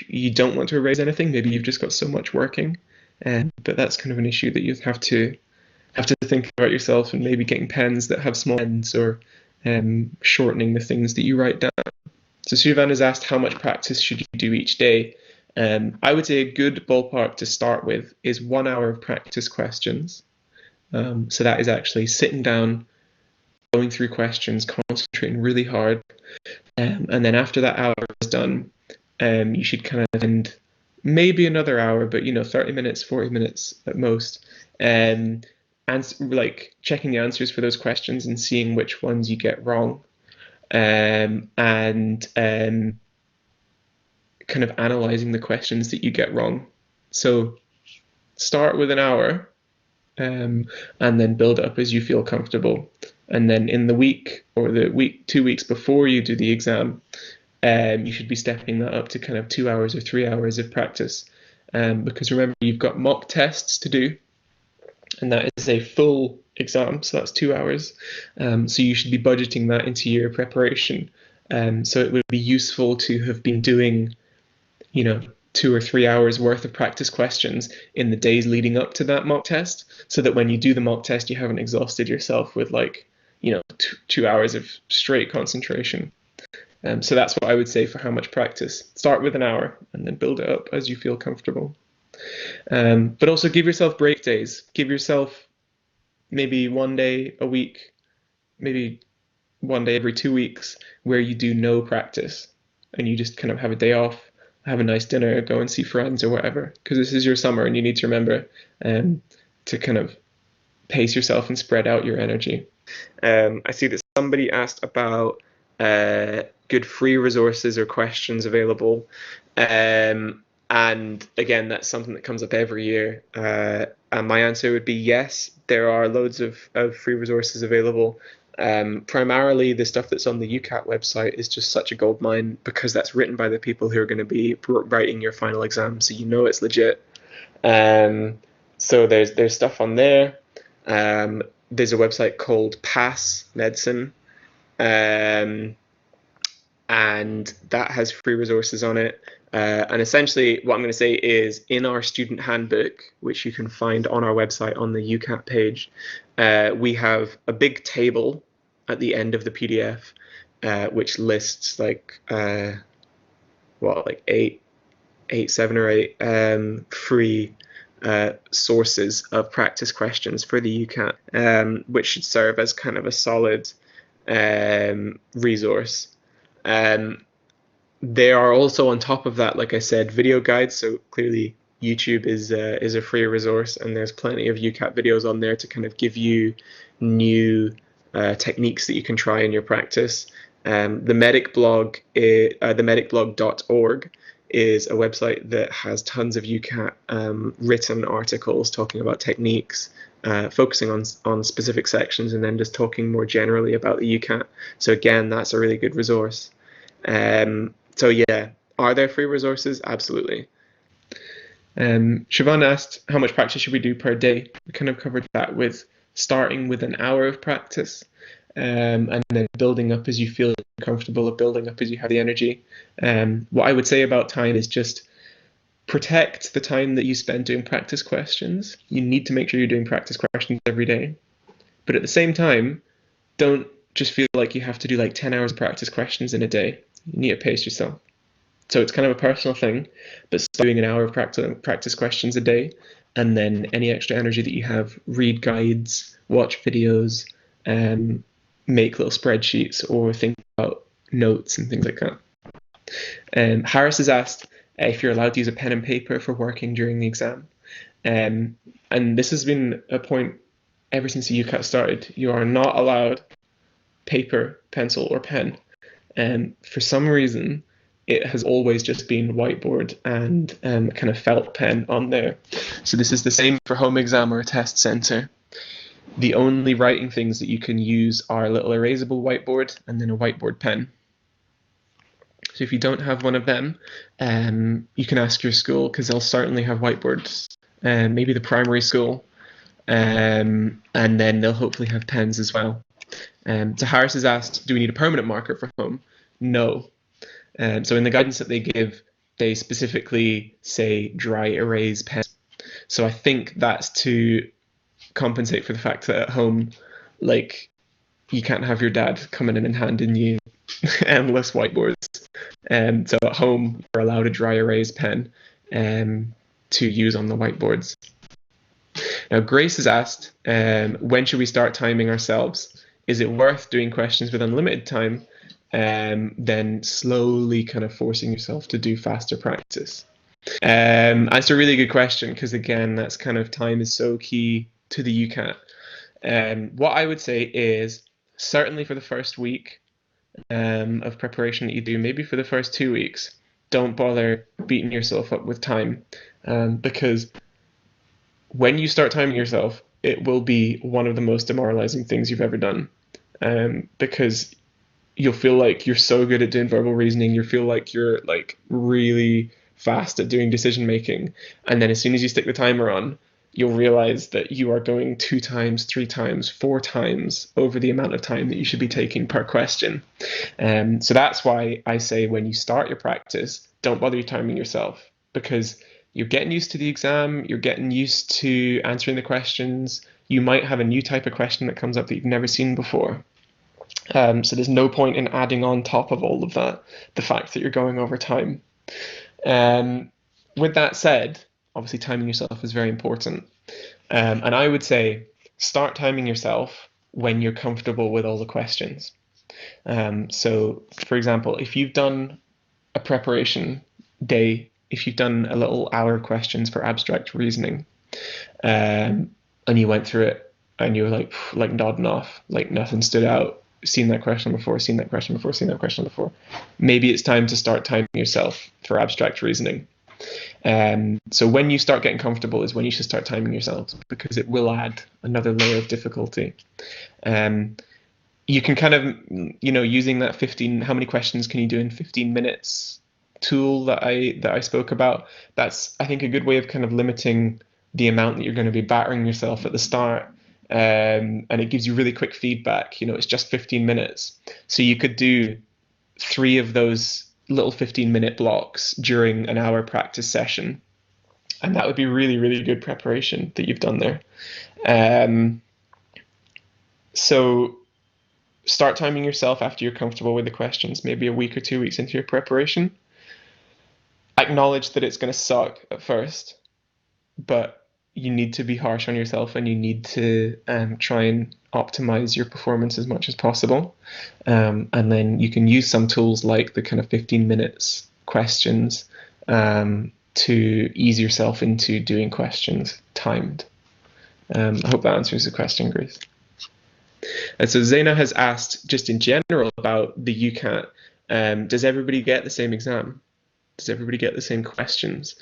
you don't want to erase anything. Maybe you've just got so much working. But that's kind of an issue that you have to think about yourself, and maybe getting pens that have small ends, or shortening the things that you write down. So Suvan has asked, how much practice should you do each day? I would say a good ballpark to start with is 1 hour of practice questions. So that is actually sitting down, going through questions, concentrating really hard. And then after that hour is done, you should kind of end maybe another hour, but 30 minutes, 40 minutes at most. And like checking the answers for those questions and seeing which ones you get wrong. And kind of analyzing the questions that you get wrong. So start with an hour, and then build up as you feel comfortable. And then in the week, or the week, 2 weeks before you do the exam, you should be stepping that up to kind of 2 hours or 3 hours of practice. Because remember, you've got mock tests to do, and that is a full exam, so that's 2 hours. So you should be budgeting that into your preparation. So it would be useful to have been doing 2 or 3 hours worth of practice questions in the days leading up to that mock test, so that when you do the mock test, you haven't exhausted yourself with 2 hours of straight concentration. So that's what I would say for how much practice. Start with an hour and then build it up as you feel comfortable. But also give yourself break days. Give yourself maybe 1 day a week, maybe 1 day every 2 weeks, where you do no practice and you just kind of have a day off, have a nice dinner, go and see friends or whatever, because this is your summer and you need to remember to kind of pace yourself and spread out your energy. I see that somebody asked about good free resources or questions available. And again, that's something that comes up every year. And my answer would be yes, there are loads of free resources available. Primarily, the stuff that's on the UCAT website is just such a goldmine, because that's written by the people who are going to be writing your final exam, so it's legit. So there's stuff on there. There's a website called Pass Medicine, and that has free resources on it. And essentially, what I'm going to say is, in our student handbook, which you can find on our website on the UCAT page, we have a big table at the end of the PDF, which lists seven or eight free sources of practice questions for the UCAT, which should serve as kind of a solid resource. There are also, on top of that, like I said, video guides. So clearly YouTube is a free resource, and there's plenty of UCAT videos on there to kind of give you new techniques that you can try in your practice. The medicblog, themedicblog.org, is a website that has tons of UCAT written articles talking about techniques, focusing on specific sections, and then just talking more generally about the UCAT. So again, that's a really good resource. So yeah, are there free resources? Absolutely. Siobhan asked, how much practice should we do per day? We kind of covered that with starting with an hour of practice, and then building up as you feel comfortable, or building up as you have the energy. What I would say about time is just protect the time that you spend doing practice questions. You need to make sure you're doing practice questions every day. But at the same time, don't just feel like you have to do like 10 hours of practice questions in a day. You need to pace yourself. So it's kind of a personal thing, but start doing an hour of practice questions a day, and then any extra energy that you have, read guides, watch videos, make little spreadsheets, or think about notes and things like that. Harris has asked if you're allowed to use a pen and paper for working during the exam. And this has been a point ever since the UCAT started. You are not allowed paper, pencil, or pen. For some reason, it has always just been whiteboard and kind of felt pen on there. So this is the same for home exam or a test center. The only writing things that you can use are a little erasable whiteboard and then a whiteboard pen. So if you don't have one of them, you can ask your school, because they'll certainly have whiteboards, maybe the primary school, and then they'll hopefully have pens as well. So Harris has asked, do we need a permanent marker for home? No. So in the guidance that they give, they specifically say dry erase pen. So I think that's to compensate for the fact that at home, like, you can't have your dad coming in and handing you endless whiteboards. So at home, you're allowed a dry erase pen to use on the whiteboards. Now, Grace has asked, when should we start timing ourselves? Is it worth doing questions with unlimited time, then slowly kind of forcing yourself to do faster practice? That's a really good question, because again, that's kind of time is so key to the UCAT. What I would say is, certainly for the first week of preparation that you do, maybe for the first 2 weeks, don't bother beating yourself up with time, because when you start timing yourself, it will be one of the most demoralizing things you've ever done, because you'll feel like you're so good at doing verbal reasoning, you feel like you're like really fast at doing decision making, and then as soon as you stick the timer on, you'll realize that you are going 2 times, 3 times, 4 times over the amount of time that you should be taking per question. So that's why I say, when you start your practice, don't bother timing yourself, because you're getting used to the exam, you're getting used to answering the questions. You might have a new type of question that comes up that you've never seen before. So there's no point in adding on top of all of that the fact that you're going over time. With that said, obviously timing yourself is very important. And I would say start timing yourself when you're comfortable with all the questions. So, for example, if you've done a preparation day, if you've done a little hour of questions for abstract reasoning, and you went through it and you were like nodding off, like nothing stood out, seen that question before, seen that question before, seen that question before, maybe it's time to start timing yourself for abstract reasoning. So when you start getting comfortable is when you should start timing yourselves, because it will add another layer of difficulty. You can kind of, using that 15, how many questions can you do in 15 minutes tool that I spoke about, that's, I think, a good way of kind of limiting the amount that you're going to be battering yourself at the start. And it gives you really quick feedback. It's just 15 minutes. So you could do 3 of those little 15-minute blocks during an hour practice session, and that would be really, really good preparation that you've done there. So start timing yourself after you're comfortable with the questions, maybe a week or 2 weeks into your preparation. Acknowledge that it's going to suck at first, but you need to be harsh on yourself, and you need to try and optimize your performance as much as possible. And then you can use some tools like the kind of 15 minutes questions to ease yourself into doing questions timed. I hope that answers the question, Grace. And so Zaina has asked, just in general, about the UCAT. Does everybody get the same exam? Does everybody get the same questions?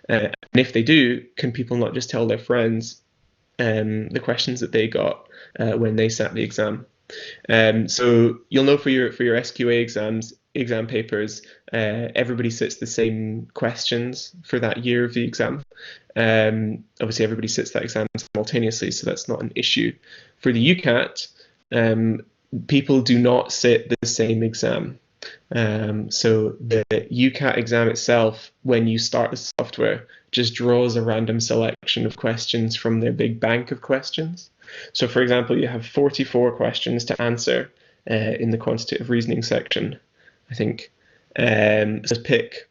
And if they do, can people not just tell their friends the questions that they got when they sat the exam? So you'll know for your SQA exam papers, everybody sits the same questions for that year of the exam. Obviously, everybody sits that exam simultaneously, so that's not an issue. For the UCAT, people do not sit the same exam. So the UCAT exam itself, when you start the software, just draws a random selection of questions from their big bank of questions. So for example, you have 44 questions to answer in the quantitative reasoning section, I think. Just pick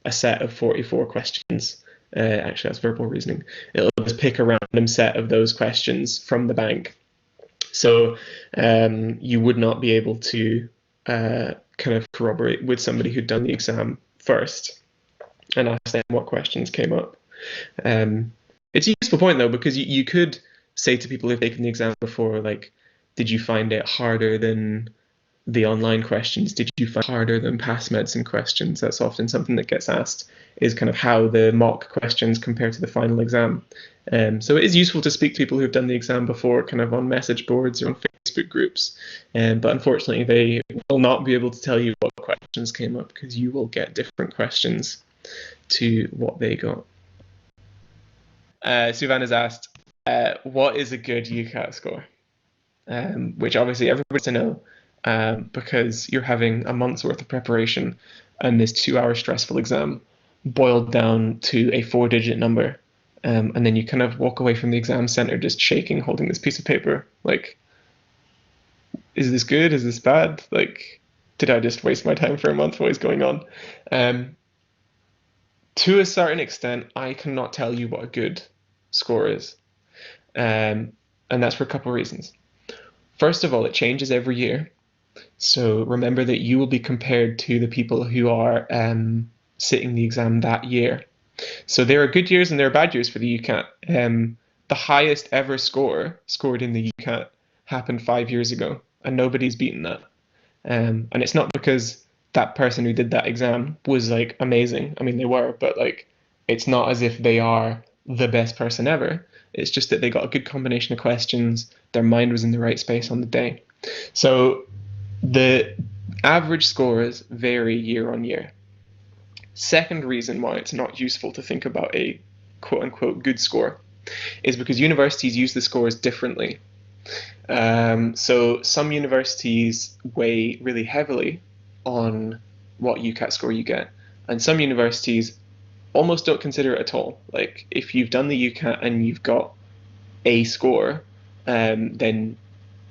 a set of 44 questions. Actually, that's verbal reasoning. It'll just pick a random set of those questions from the bank. So you would not be able to kind of corroborate with somebody who'd done the exam first and ask them what questions came up. It's a useful point though, because you could say to people who've taken the exam before, like, did you find it harder than the online questions? Did you find it harder than past medicine questions? That's often something that gets asked, is kind of how the mock questions compare to the final exam. So it is useful to speak to people who've done the exam before, kind of on message boards or on Facebook groups. But unfortunately, they will not be able to tell you what questions came up, because you will get different questions to what they got. Suvan has asked, what is a good UCAT score? Which obviously everybody's to know, because you're having a month's worth of preparation and this 2-hour stressful exam boiled down to a 4-digit number. And then you kind of walk away from the exam center just shaking, holding this piece of paper. Like, is this good? Is this bad? Like, did I just waste my time for a month? What is going on? To a certain extent, I cannot tell you what a good score is. And that's for a couple of reasons. First of all, it changes every year. So remember that you will be compared to the people who are sitting the exam that year. So there are good years and there are bad years for the UCAT. The highest ever score scored in the UCAT happened 5 years ago, and nobody's beaten that. And it's not because that person who did that exam was like amazing. I mean, they were, but like, it's not as if they are the best person ever. It's just that they got a good combination of questions. Their mind was in the right space on the day. So the average scores vary year on year. Second reason why it's not useful to think about a quote-unquote good score is because universities use the scores differently. So some universities weigh really heavily on what UCAT score you get, and some universities almost don't consider it at all. Like, if you've done the UCAT and you've got a score, then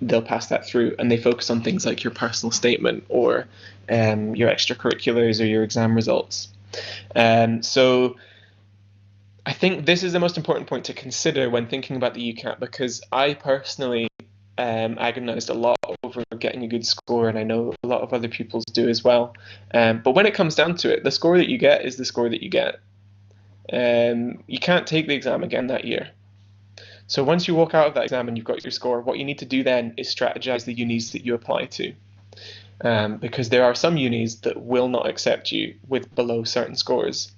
they'll pass that through, and they focus on things like your personal statement or your extracurriculars or your exam results. So I think this is the most important point to consider when thinking about the UCAT, because I personally agonized a lot over getting a good score, and I know a lot of other pupils do as well. But when it comes down to it, the score that you get is the score that you get. You can't take the exam again that year. So once you walk out of that exam and you've got your score, what you need to do then is strategize the unis that you apply to. Because there are some unis that will not accept you with below certain scores.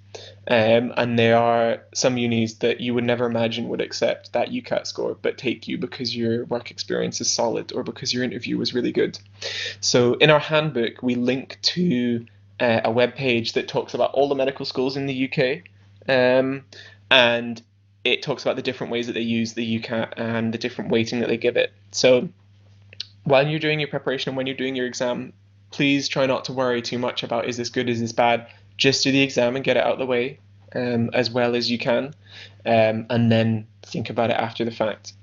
And there are some unis that you would never imagine would accept that UCAT score, but take you because your work experience is solid or because your interview was really good. So in our handbook, we link to a web page that talks about all the medical schools in the UK. And it talks about the different ways that they use the UCAT and the different weighting that they give it. So while you're doing your preparation and when you're doing your exam, please try not to worry too much about, is this good, is this bad? Just do the exam and get it out of the way as well as you can, and then think about it after the fact.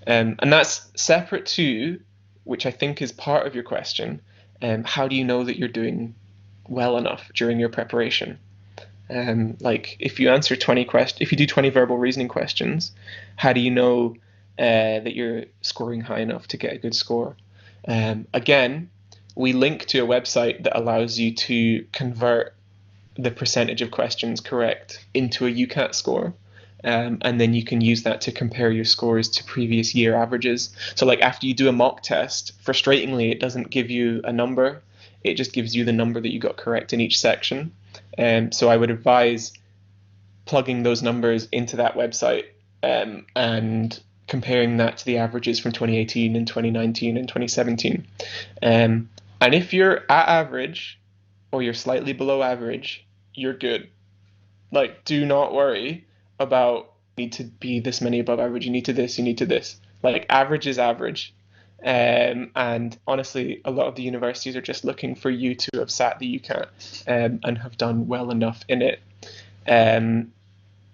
And that's separate to, which I think is part of your question, how do you know that you're doing well enough during your preparation? Like, if you answer 20 questions, if you do 20 verbal reasoning questions, how do you know that you're scoring high enough to get a good score? Again, we link to a website that allows you to convert the percentage of questions correct into a UCAT score. And then you can use that to compare your scores to previous year averages. So like, after you do a mock test, frustratingly, it doesn't give you a number. It just gives you the number that you got correct in each section. So I would advise plugging those numbers into that website and comparing that to the averages from 2018 and 2019 and 2017. And if you're at average or you're slightly below average, you're good. Like, do not worry about need to be this many above average. You need to this, you need to this. Like, average is average. And honestly, a lot of the universities are just looking for you to have sat the UCAT and have done well enough in it.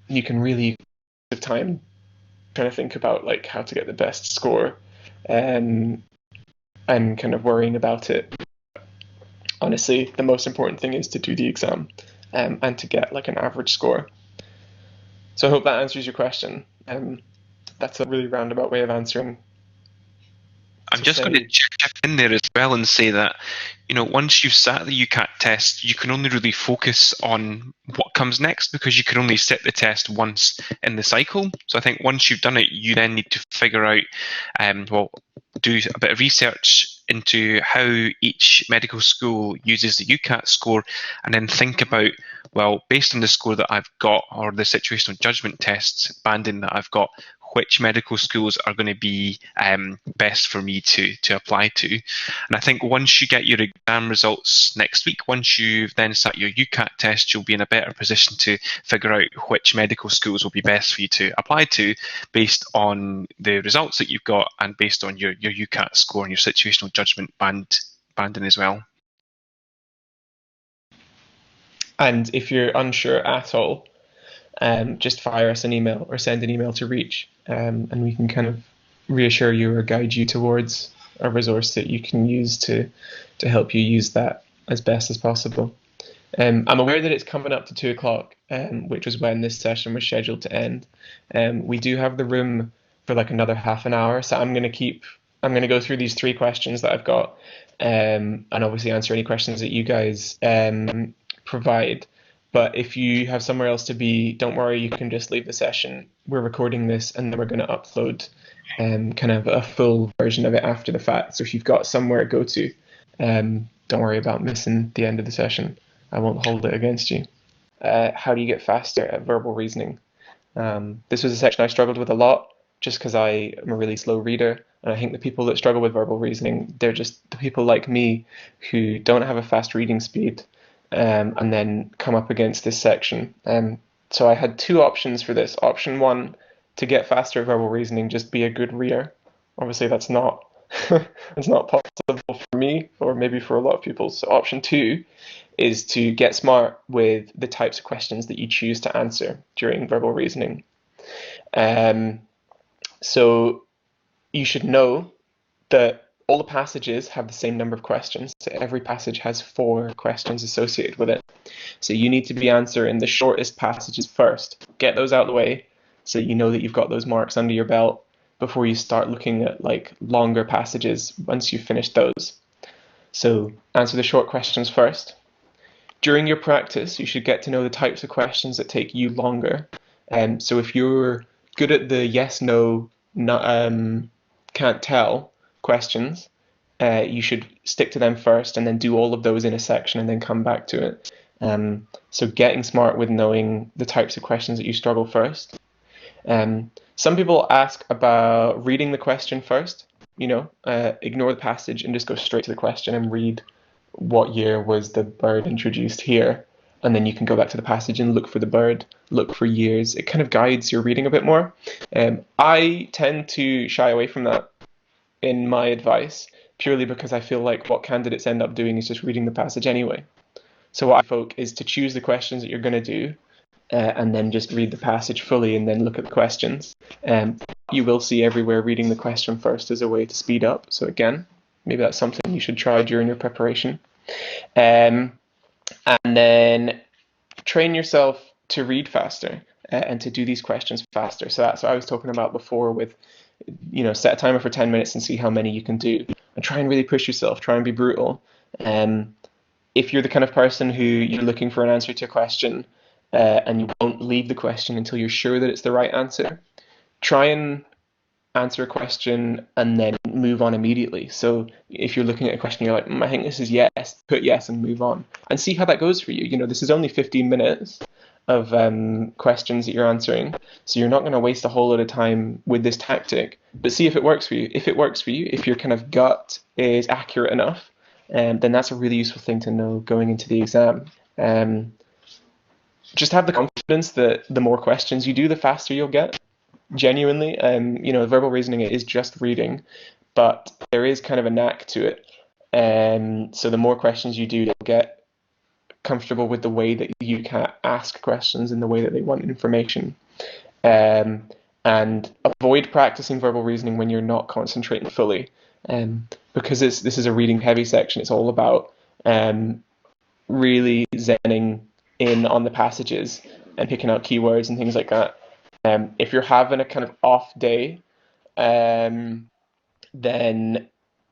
You can really have time trying to think about like how to get the best score and kind of worrying about it. Honestly, the most important thing is to do the exam and to get like an average score. So I hope that answers your question. That's a really roundabout way of answering. I'm just going to chip in there as well and say that, once you've sat the UCAT test, you can only really focus on what comes next because you can only sit the test once in the cycle. So I think once you've done it, you then need to figure out, do a bit of research into how each medical school uses the UCAT score, and then think about, well, based on the score that I've got or the situational judgment tests banding that I've got, which medical schools are going to be best for me to apply to. And I think once you get your exam results next week, once you've then sat your UCAT test, you'll be in a better position to figure out which medical schools will be best for you to apply to based on the results that you've got and based on your UCAT score and your situational judgment banding as well. And if you're unsure at all, just fire us an email or send an email to Reach, and we can kind of reassure you or guide you towards a resource that you can use to help you use that as best as possible. I'm aware that it's coming up to 2 o'clock, which was when this session was scheduled to end. We do have the room for like another half an hour, so I'm going to go through these 3 questions that I've got, and obviously answer any questions that you guys provide. But if you have somewhere else to be, don't worry, you can just leave the session. We're recording this and then we're going to upload kind of a full version of it after the fact. So if you've got somewhere to go to, don't worry about missing the end of the session. I won't hold it against you. How do you get faster at verbal reasoning? This was a section I struggled with a lot just because I am a really slow reader. And I think the people that struggle with verbal reasoning, they're just the people like me who don't have a fast reading speed. And then come up against this section. So I had 2 options for this. Option 1, to get faster at verbal reasoning, just be a good reader. Obviously, that's not it's not possible for me, or maybe for a lot of people. So option 2 is to get smart with the types of questions that you choose to answer during verbal reasoning. So you should know that all the passages have the same number of questions. So every passage has 4 questions associated with it. So you need to be answering the shortest passages first. Get those out of the way so you know that you've got those marks under your belt before you start looking at like longer passages once you've finished those. So answer the short questions first. During your practice, you should get to know the types of questions that take you longer. So if you're good at the yes, no, can't tell questions, you should stick to them first and then do all of those in a section and then come back to it. So getting smart with knowing the types of questions that you struggle first. Some people ask about reading the question first, ignore the passage and just go straight to the question and read what year was the bird introduced here. And then you can go back to the passage and look for the bird, look for years. It kind of guides your reading a bit more. I tend to shy away from that in my advice, purely because I feel like what candidates end up doing is just reading the passage anyway. So what I folk is to choose the questions that you're going to do and then just read the passage fully and then look at the questions. You will see everywhere reading the question first as a way to speed up. So again, maybe that's something you should try during your preparation. And then train yourself to read faster and to do these questions faster. So that's what I was talking about before with, set a timer for 10 minutes and see how many you can do. And try and really push yourself, try and be brutal. If you're the kind of person who you're looking for an answer to a question and you won't leave the question until you're sure that it's the right answer, try and answer a question, and then move on immediately. So if you're looking at a question, you're like, I think this is yes, put yes and move on, and see how that goes for you. This is only 15 minutes of questions that you're answering, so you're not going to waste a whole lot of time with this tactic, but see if it works for you. If it works for you, if your kind of gut is accurate enough, then that's a really useful thing to know going into the exam. Just have the confidence that the more questions you do, the faster you'll get. Genuinely, verbal reasoning is just reading, but there is kind of a knack to it. So the more questions you do, you'll get comfortable with the way that you can ask questions and the way that they want information. And avoid practicing verbal reasoning when you're not concentrating fully. Because this is a reading heavy section, it's all about really zenning in on the passages and picking out keywords and things like that. If you're having a kind of off day, then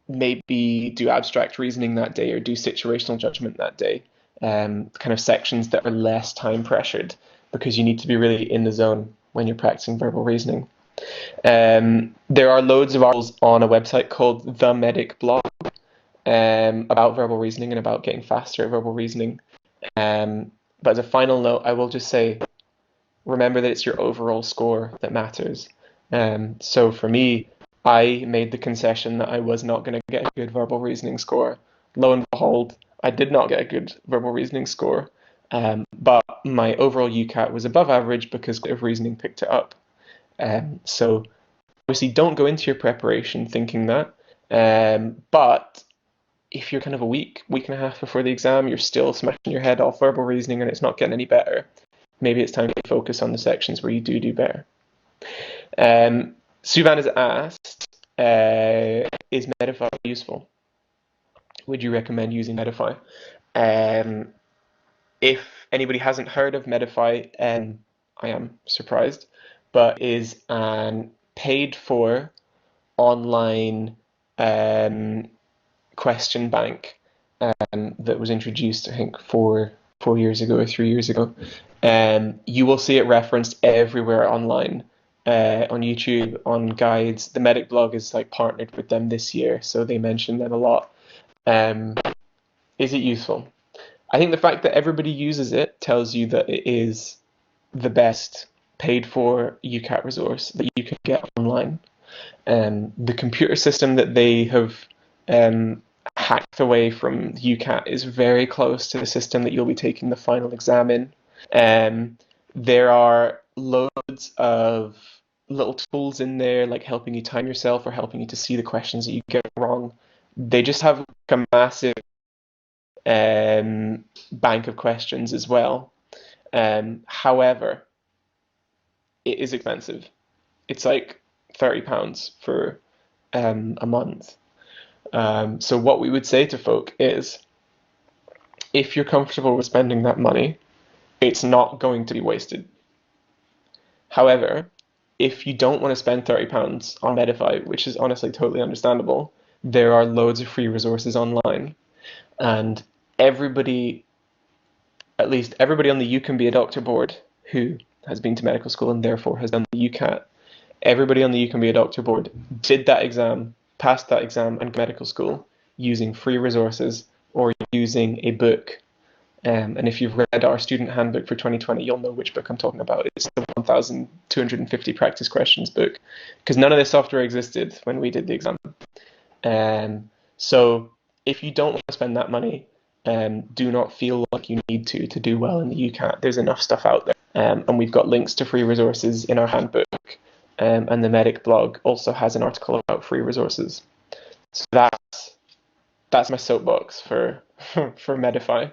maybe do abstract reasoning that day or do situational judgment that day. Kind of sections that are less time pressured, because you need to be really in the zone when you're practicing verbal reasoning. There are loads of articles on a website called The Medic Blog about verbal reasoning and about getting faster at verbal reasoning. But as a final note, I will just say, remember that it's your overall score that matters. So for me, I made the concession that I was not going to get a good verbal reasoning score. Lo and behold, I did not get a good verbal reasoning score. But my overall UCAT was above average because of reasoning picked it up. So obviously don't go into your preparation thinking that. But if you're kind of a week and a half before the exam, you're still smashing your head off verbal reasoning and it's not getting any better, maybe it's time to focus on the sections where you do better. Suvan has asked, is Medify useful? Would you recommend using Medify? If anybody hasn't heard of Medify, I am surprised, but is an paid for online question bank that was introduced, I think, 4 years ago or 3 years ago. You will see it referenced everywhere online, on YouTube, on guides. The Medic blog is partnered with them this year, so they mention them a lot. Is it useful? I think the fact that everybody uses it tells you that it is the best paid for UCAT resource that you can get online. The computer system that they have hacked away from UCAT is very close to the system that you'll be taking the final exam in. There are loads of little tools in there, like helping you time yourself or helping you to see the questions that you get wrong. They just have a massive bank of questions as well. However, it is expensive. It's like £30 for a month. So what we would say to folk is, if you're comfortable with spending that money, it's not going to be wasted. However, if you don't want to spend £30 on Medify, which is honestly totally understandable, there are loads of free resources online. And everybody, at least everybody on the You Can Be a Doctor board who has been to medical school and therefore has done the UCAT, everybody on the You Can Be a Doctor board did that exam, passed that exam and medical school using free resources or using a book. And if you've read our student handbook for 2020, you'll know which book I'm talking about. It's the 1,250 practice questions book, because none of this software existed when we did the exam. So if you don't want to spend that money, do not feel like you need to do well in the UCAT. There's enough stuff out there. And we've got links to free resources in our handbook. And the Medic blog also has an article about free resources. So that's my soapbox for Medify.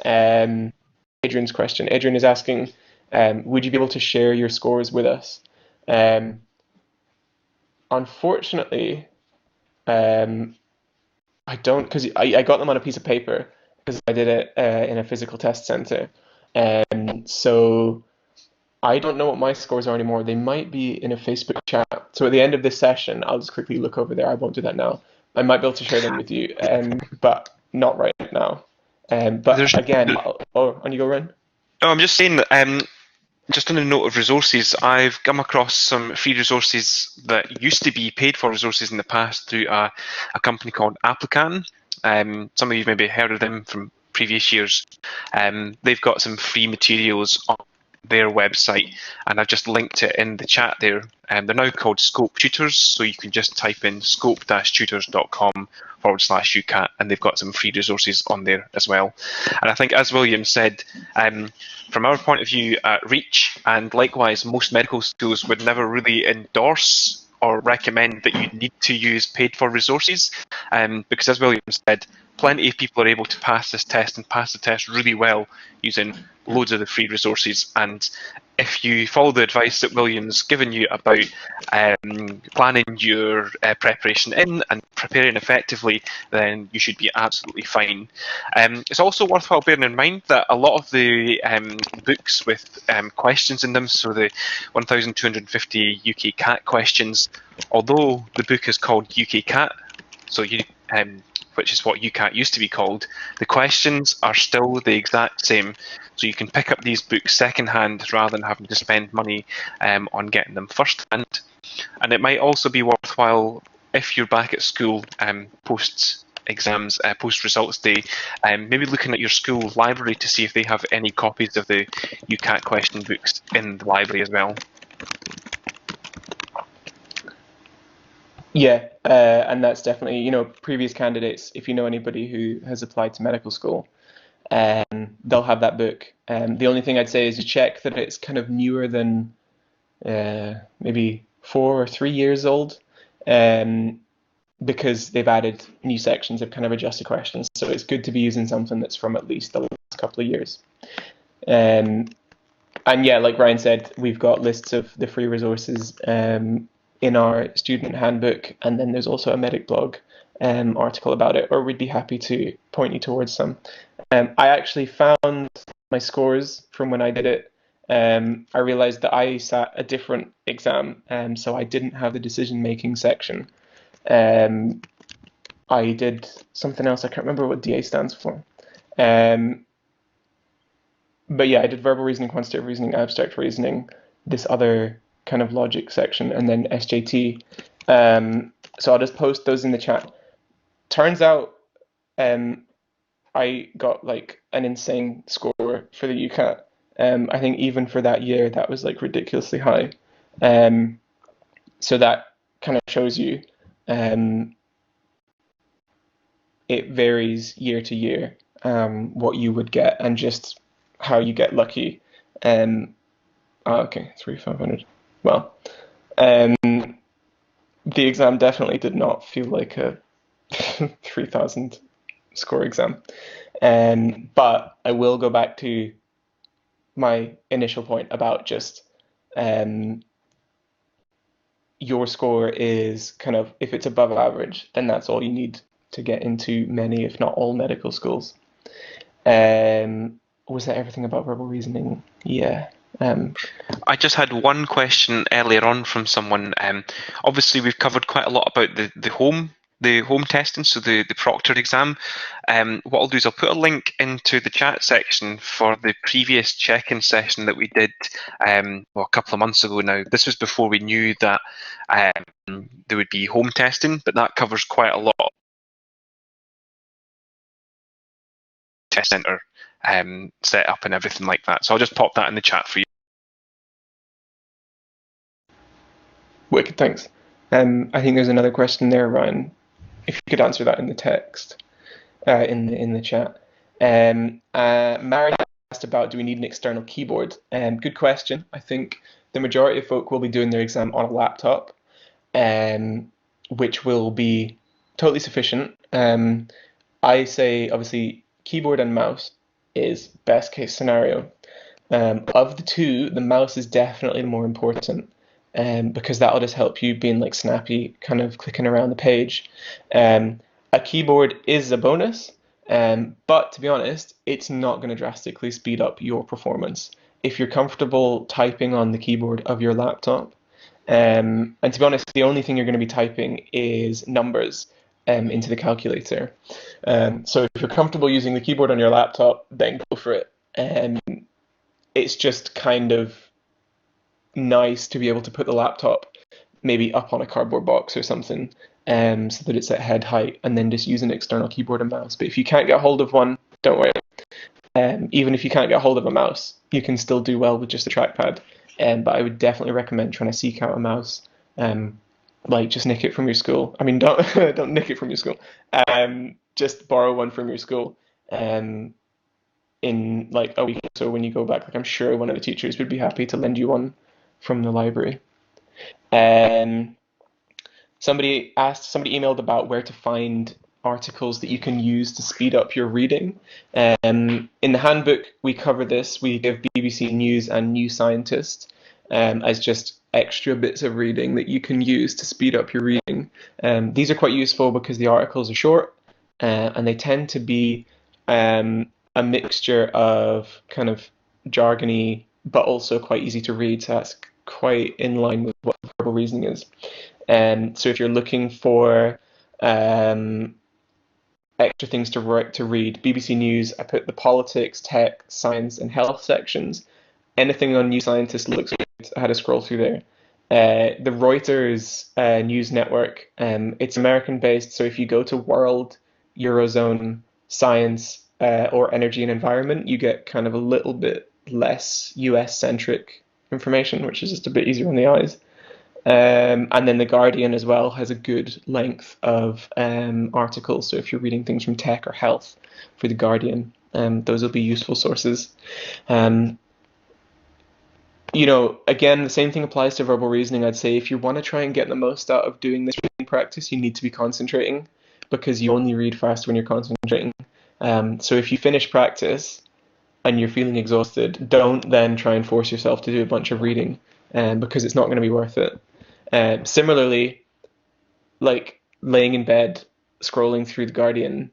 Adrian's question. Adrian is asking, would you be able to share your scores with us? Unfortunately, I don't, because I got them on a piece of paper because I did it in a physical test center. So I don't know what my scores are anymore. They might be in a Facebook chat. So at the end of this session, I'll just quickly look over there. I won't do that now. I might be able to share them with you, but not right now. But again, on you go, Ren. No, I'm just saying that just on the note of resources, I've come across some free resources that used to be paid for resources in the past through a company called Applican. Some of you maybe heard of them from previous years. They've got some free materials on their website, and I've just linked it in the chat there. They're now called Scope Tutors, so you can just type in scope-tutors.com/UCAT, and they've got some free resources on there as well. And I think, as William said, from our point of view at Reach, and likewise most medical schools would never really endorse or recommend that you need to use paid for resources, because as William said, plenty of people are able to pass this test and pass the test really well using loads of the free resources. And if you follow the advice that William's given you about planning your preparation in and preparing effectively, then you should be absolutely fine. It's also worthwhile bearing in mind that a lot of the books with questions in them, so the 1,250 UCAT questions, although the book is called UCAT, so which is what UCAT used to be called, the questions are still the exact same. So you can pick up these books secondhand rather than having to spend money on getting them firsthand. And it might also be worthwhile, if you're back at school post-exams, post-results day, maybe looking at your school library to see if they have any copies of the UCAT question books in the library as well. Yeah, and that's definitely, previous candidates, if you know anybody who has applied to medical school, they'll have that book. The only thing I'd say is to check that it's kind of newer than maybe 4 or 3 years old, because they've added new sections, they've kind of adjusted questions. So it's good to be using something that's from at least the last couple of years. And yeah, like Ryan said, we've got lists of the free resources in our student handbook, and then there's also a medic blog article about it, or we'd be happy to point you towards some. I actually found my scores from when I did it. I realized that I sat a different exam, so I didn't have the decision-making section. I did something else, I can't remember what DA stands for. But yeah, I did verbal reasoning, quantitative reasoning, abstract reasoning, this other kind of logic section, and then SJT. So I'll just post those in the chat. Turns out I got like an insane score for the UCAT. I think even for that year, that was like ridiculously high. So that kind of shows you it varies year to year, what you would get and just how you get lucky. Okay, 3,500. Well, the exam definitely did not feel like a 3,000 score exam. But I will go back to my initial point about just your score is kind of, if it's above average, then that's all you need to get into many, if not all, medical schools. Was that everything about verbal reasoning? Yeah. I just had one question earlier on from someone. Obviously, we've covered quite a lot about the home testing, so the Proctored exam. What I'll do is I'll put a link into the chat section for the previous check-in session that we did a couple of months ago now. This was before we knew that there would be home testing, but that covers quite a lot of test centre set up and everything like that. So I'll just pop that in the chat for you. Wicked, thanks. I think there's another question there, Ryan. If you could answer that in the text, in the chat. Mary asked about, do we need an external keyboard? Good question. I think the majority of folk will be doing their exam on a laptop, which will be totally sufficient. I say, obviously, keyboard and mouse is best case scenario. Of the two, the mouse is definitely the more important. Because that'll just help you being like snappy, kind of clicking around the page. A keyboard is a bonus, but to be honest, it's not going to drastically speed up your performance. If you're comfortable typing on the keyboard of your laptop, and to be honest, the only thing you're going to be typing is numbers into the calculator. So if you're comfortable using the keyboard on your laptop, then go for it. It's just kind of nice to be able to put the laptop maybe up on a cardboard box or something, so that it's at head height, and then just use an external keyboard and mouse. But if you can't get hold of one, don't worry. Even if you can't get hold of a mouse, you can still do well with just a trackpad. But I would definitely recommend trying to seek out a mouse. Like just nick it from your school. I mean, don't don't nick it from your school. Just borrow one from your school. In like a week or so when you go back. Like I'm sure one of the teachers would be happy to lend you one from the library. Somebody emailed about where to find articles that you can use to speed up your reading. In the handbook, we cover this. We give BBC News and New Scientist as just extra bits of reading that you can use to speed up your reading. These are quite useful because the articles are short and they tend to be a mixture of kind of jargony, but also quite easy to read. So that's quite in line with what verbal reasoning is. So if you're looking for extra things to read, BBC News, I put the politics, tech, science, and health sections. Anything on New Scientist looks good. I had to scroll through there. The Reuters news network, it's American-based, so if you go to World, Eurozone, Science, or Energy and Environment, you get kind of a little bit less US-centric information, which is just a bit easier on the eyes. And then The Guardian as well has a good length of articles. So if you're reading things from tech or health for The Guardian, those will be useful sources. Again, the same thing applies to verbal reasoning. I'd say if you want to try and get the most out of doing this reading practice, you need to be concentrating because you only read fast when you're concentrating. So if you finish practice and you're feeling exhausted, don't then try and force yourself to do a bunch of reading because it's not going to be worth it. Similarly, like laying in bed, scrolling through The Guardian,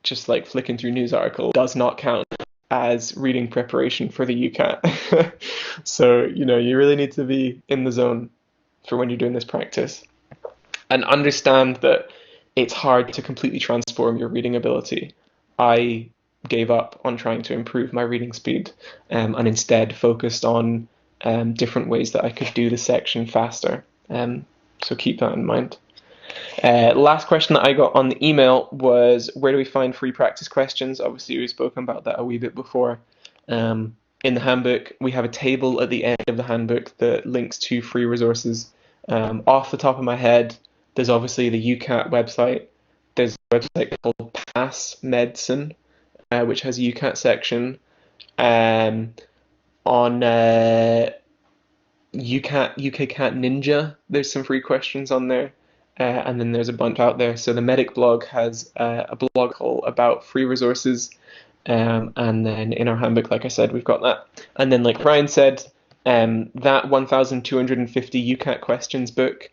just like flicking through news articles does not count as reading preparation for the UCAT. So, you really need to be in the zone for when you're doing this practice. And understand that it's hard to completely transform your reading ability. I gave up on trying to improve my reading speed and instead focused on different ways that I could do the section faster. So keep that in mind. Last question that I got on the email was, where do we find free practice questions? Obviously, we've spoken about that a wee bit before. In the handbook, we have a table at the end of the handbook that links to free resources. Off the top of my head, there's obviously the UCAT website. There's a website called Pass Medicine, which has a UCAT section. On UKCAT Ninja, there's some free questions on there. And then there's a bunch out there. So the Medic blog has a blog about free resources. And then in our handbook, like I said, we've got that. And then like Ryan said, that 1,250 UCAT questions book,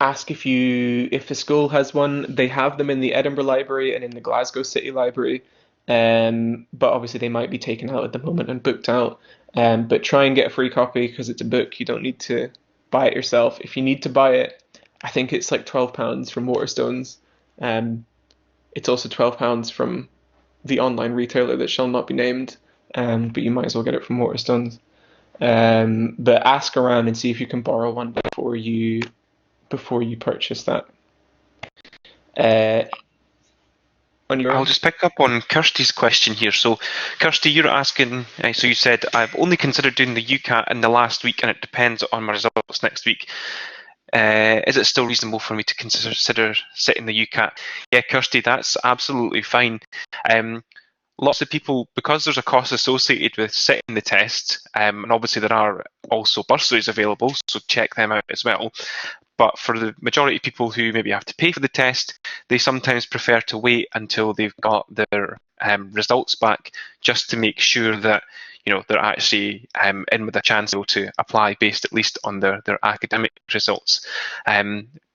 ask if the school has one. They have them in the Edinburgh Library and in the Glasgow City Library. But obviously they might be taken out at the moment and booked out. But try and get a free copy because it's a book. You don't need to buy it yourself. If you need to buy it, I think it's like £12 from Waterstones. It's also £12 from the online retailer that shall not be named, but you might as well get it from Waterstones. But ask around and see if you can borrow one before you purchase that. I'll just pick up on Kirsty's question here. So, Kirsty, you're asking, so you said, I've only considered doing the UCAT in the last week and it depends on my results next week. Is it still reasonable for me to consider sitting the UCAT? Yeah, Kirsty, that's absolutely fine. Lots of people, because there's a cost associated with sitting the test, and obviously there are also bursaries available, so check them out as well. But for the majority of people who maybe have to pay for the test, they sometimes prefer to wait until they've got their results back, just to make sure that they're actually in with a chance to apply based at least on their academic results.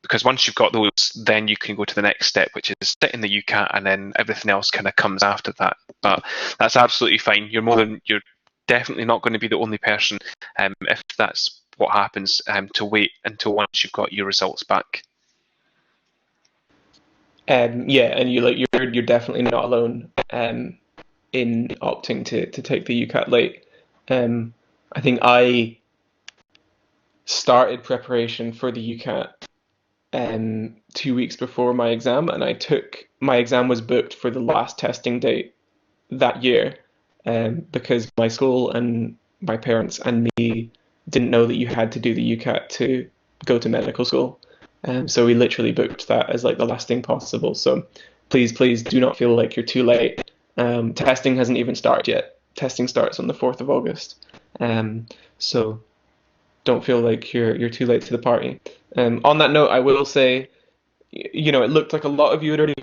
Because once you've got those, then you can go to the next step, which is sitting the UCAT, and then everything else kind of comes after that. But that's absolutely fine. You're definitely not going to be the only person, if that's what happens, to wait until once you've got your results back. Yeah, and you're definitely not alone in opting to take the UCAT late. I think I started preparation for the UCAT 2 weeks before my exam, and my exam was booked for the last testing date that year, because my school and my parents and me didn't know that you had to do the UCAT to go to medical school. So we literally booked that as like the last thing possible. So please do not feel like you're too late. Testing hasn't even started yet. Testing starts on the 4th of August. So don't feel like you're too late to the party. On that note, I will say, it looked like a lot of you had already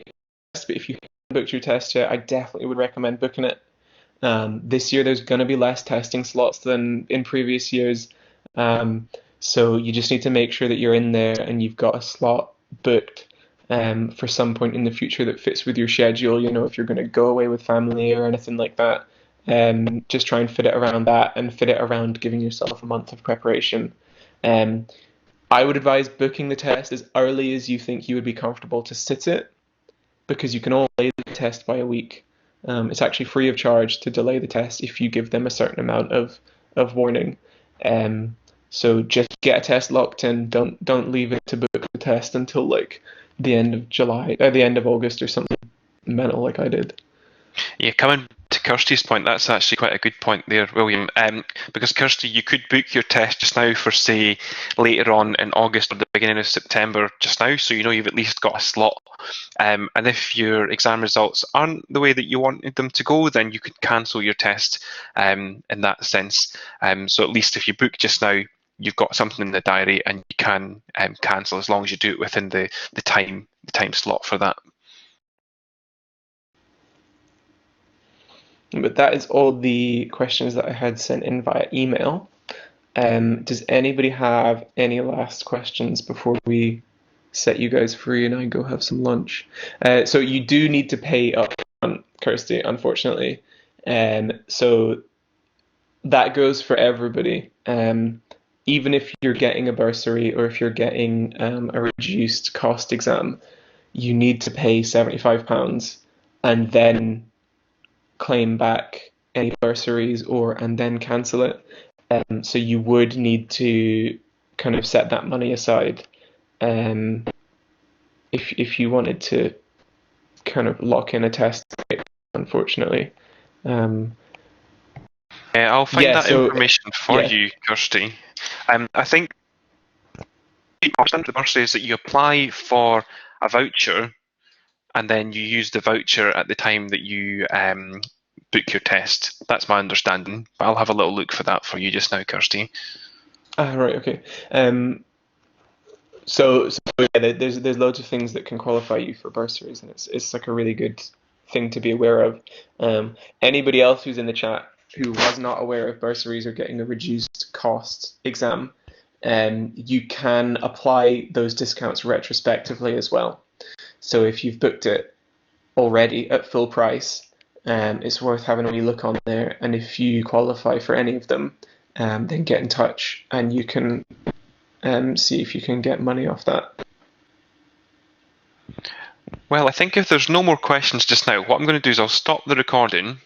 tested, but if you haven't booked your test yet, I definitely would recommend booking it. This year there's going to be less testing slots than in previous years. So you just need to make sure that you're in there and you've got a slot booked for some point in the future that fits with your schedule. If you're going to go away with family or anything like that, just try and fit it around that and fit it around giving yourself a month of preparation. I would advise booking the test as early as you think you would be comfortable to sit it, because you can all delay the test by a week. It's actually free of charge to delay the test if you give them a certain amount of warning. So just get a test locked in. Don't leave it to book the test until like the end of July or the end of August or something mental like I did. Yeah, coming to Kirsty's point, that's actually quite a good point there, William. Because Kirsty, you could book your test just now for, say, later on in August or the beginning of September just now, so you've at least got a slot. And if your exam results aren't the way that you wanted them to go, then you could cancel your test in that sense. So at least if you book just now, you've got something in the diary and you can cancel as long as you do it within the time slot for that. But that is all the questions that I had sent in via email. Does anybody have any last questions before we set you guys free and I go have some lunch? So you do need to pay up front, Kirsty, unfortunately. So that goes for everybody. Even if you're getting a bursary or if you're getting a reduced cost exam, you need to pay £75 and then claim back any bursaries and then cancel it. So you would need to kind of set that money aside if you wanted to kind of lock in a test, unfortunately. Yeah, I'll find that information for you, Kirsty. I think the bursary is that you apply for a voucher and then you use the voucher at the time that you book your test. That's my understanding, but I'll have a little look for that for you just now, Kirsty. Right, okay. So yeah, there's loads of things that can qualify you for bursaries, and it's like a really good thing to be aware of. Anybody else who's in the chat who was not aware of bursaries or getting a reduced cost exam, you can apply those discounts retrospectively as well. So if you've booked it already at full price, it's worth having a wee look on there. And if you qualify for any of them, then get in touch and you can see if you can get money off that. Well, I think if there's no more questions just now, what I'm going to do is I'll stop the recording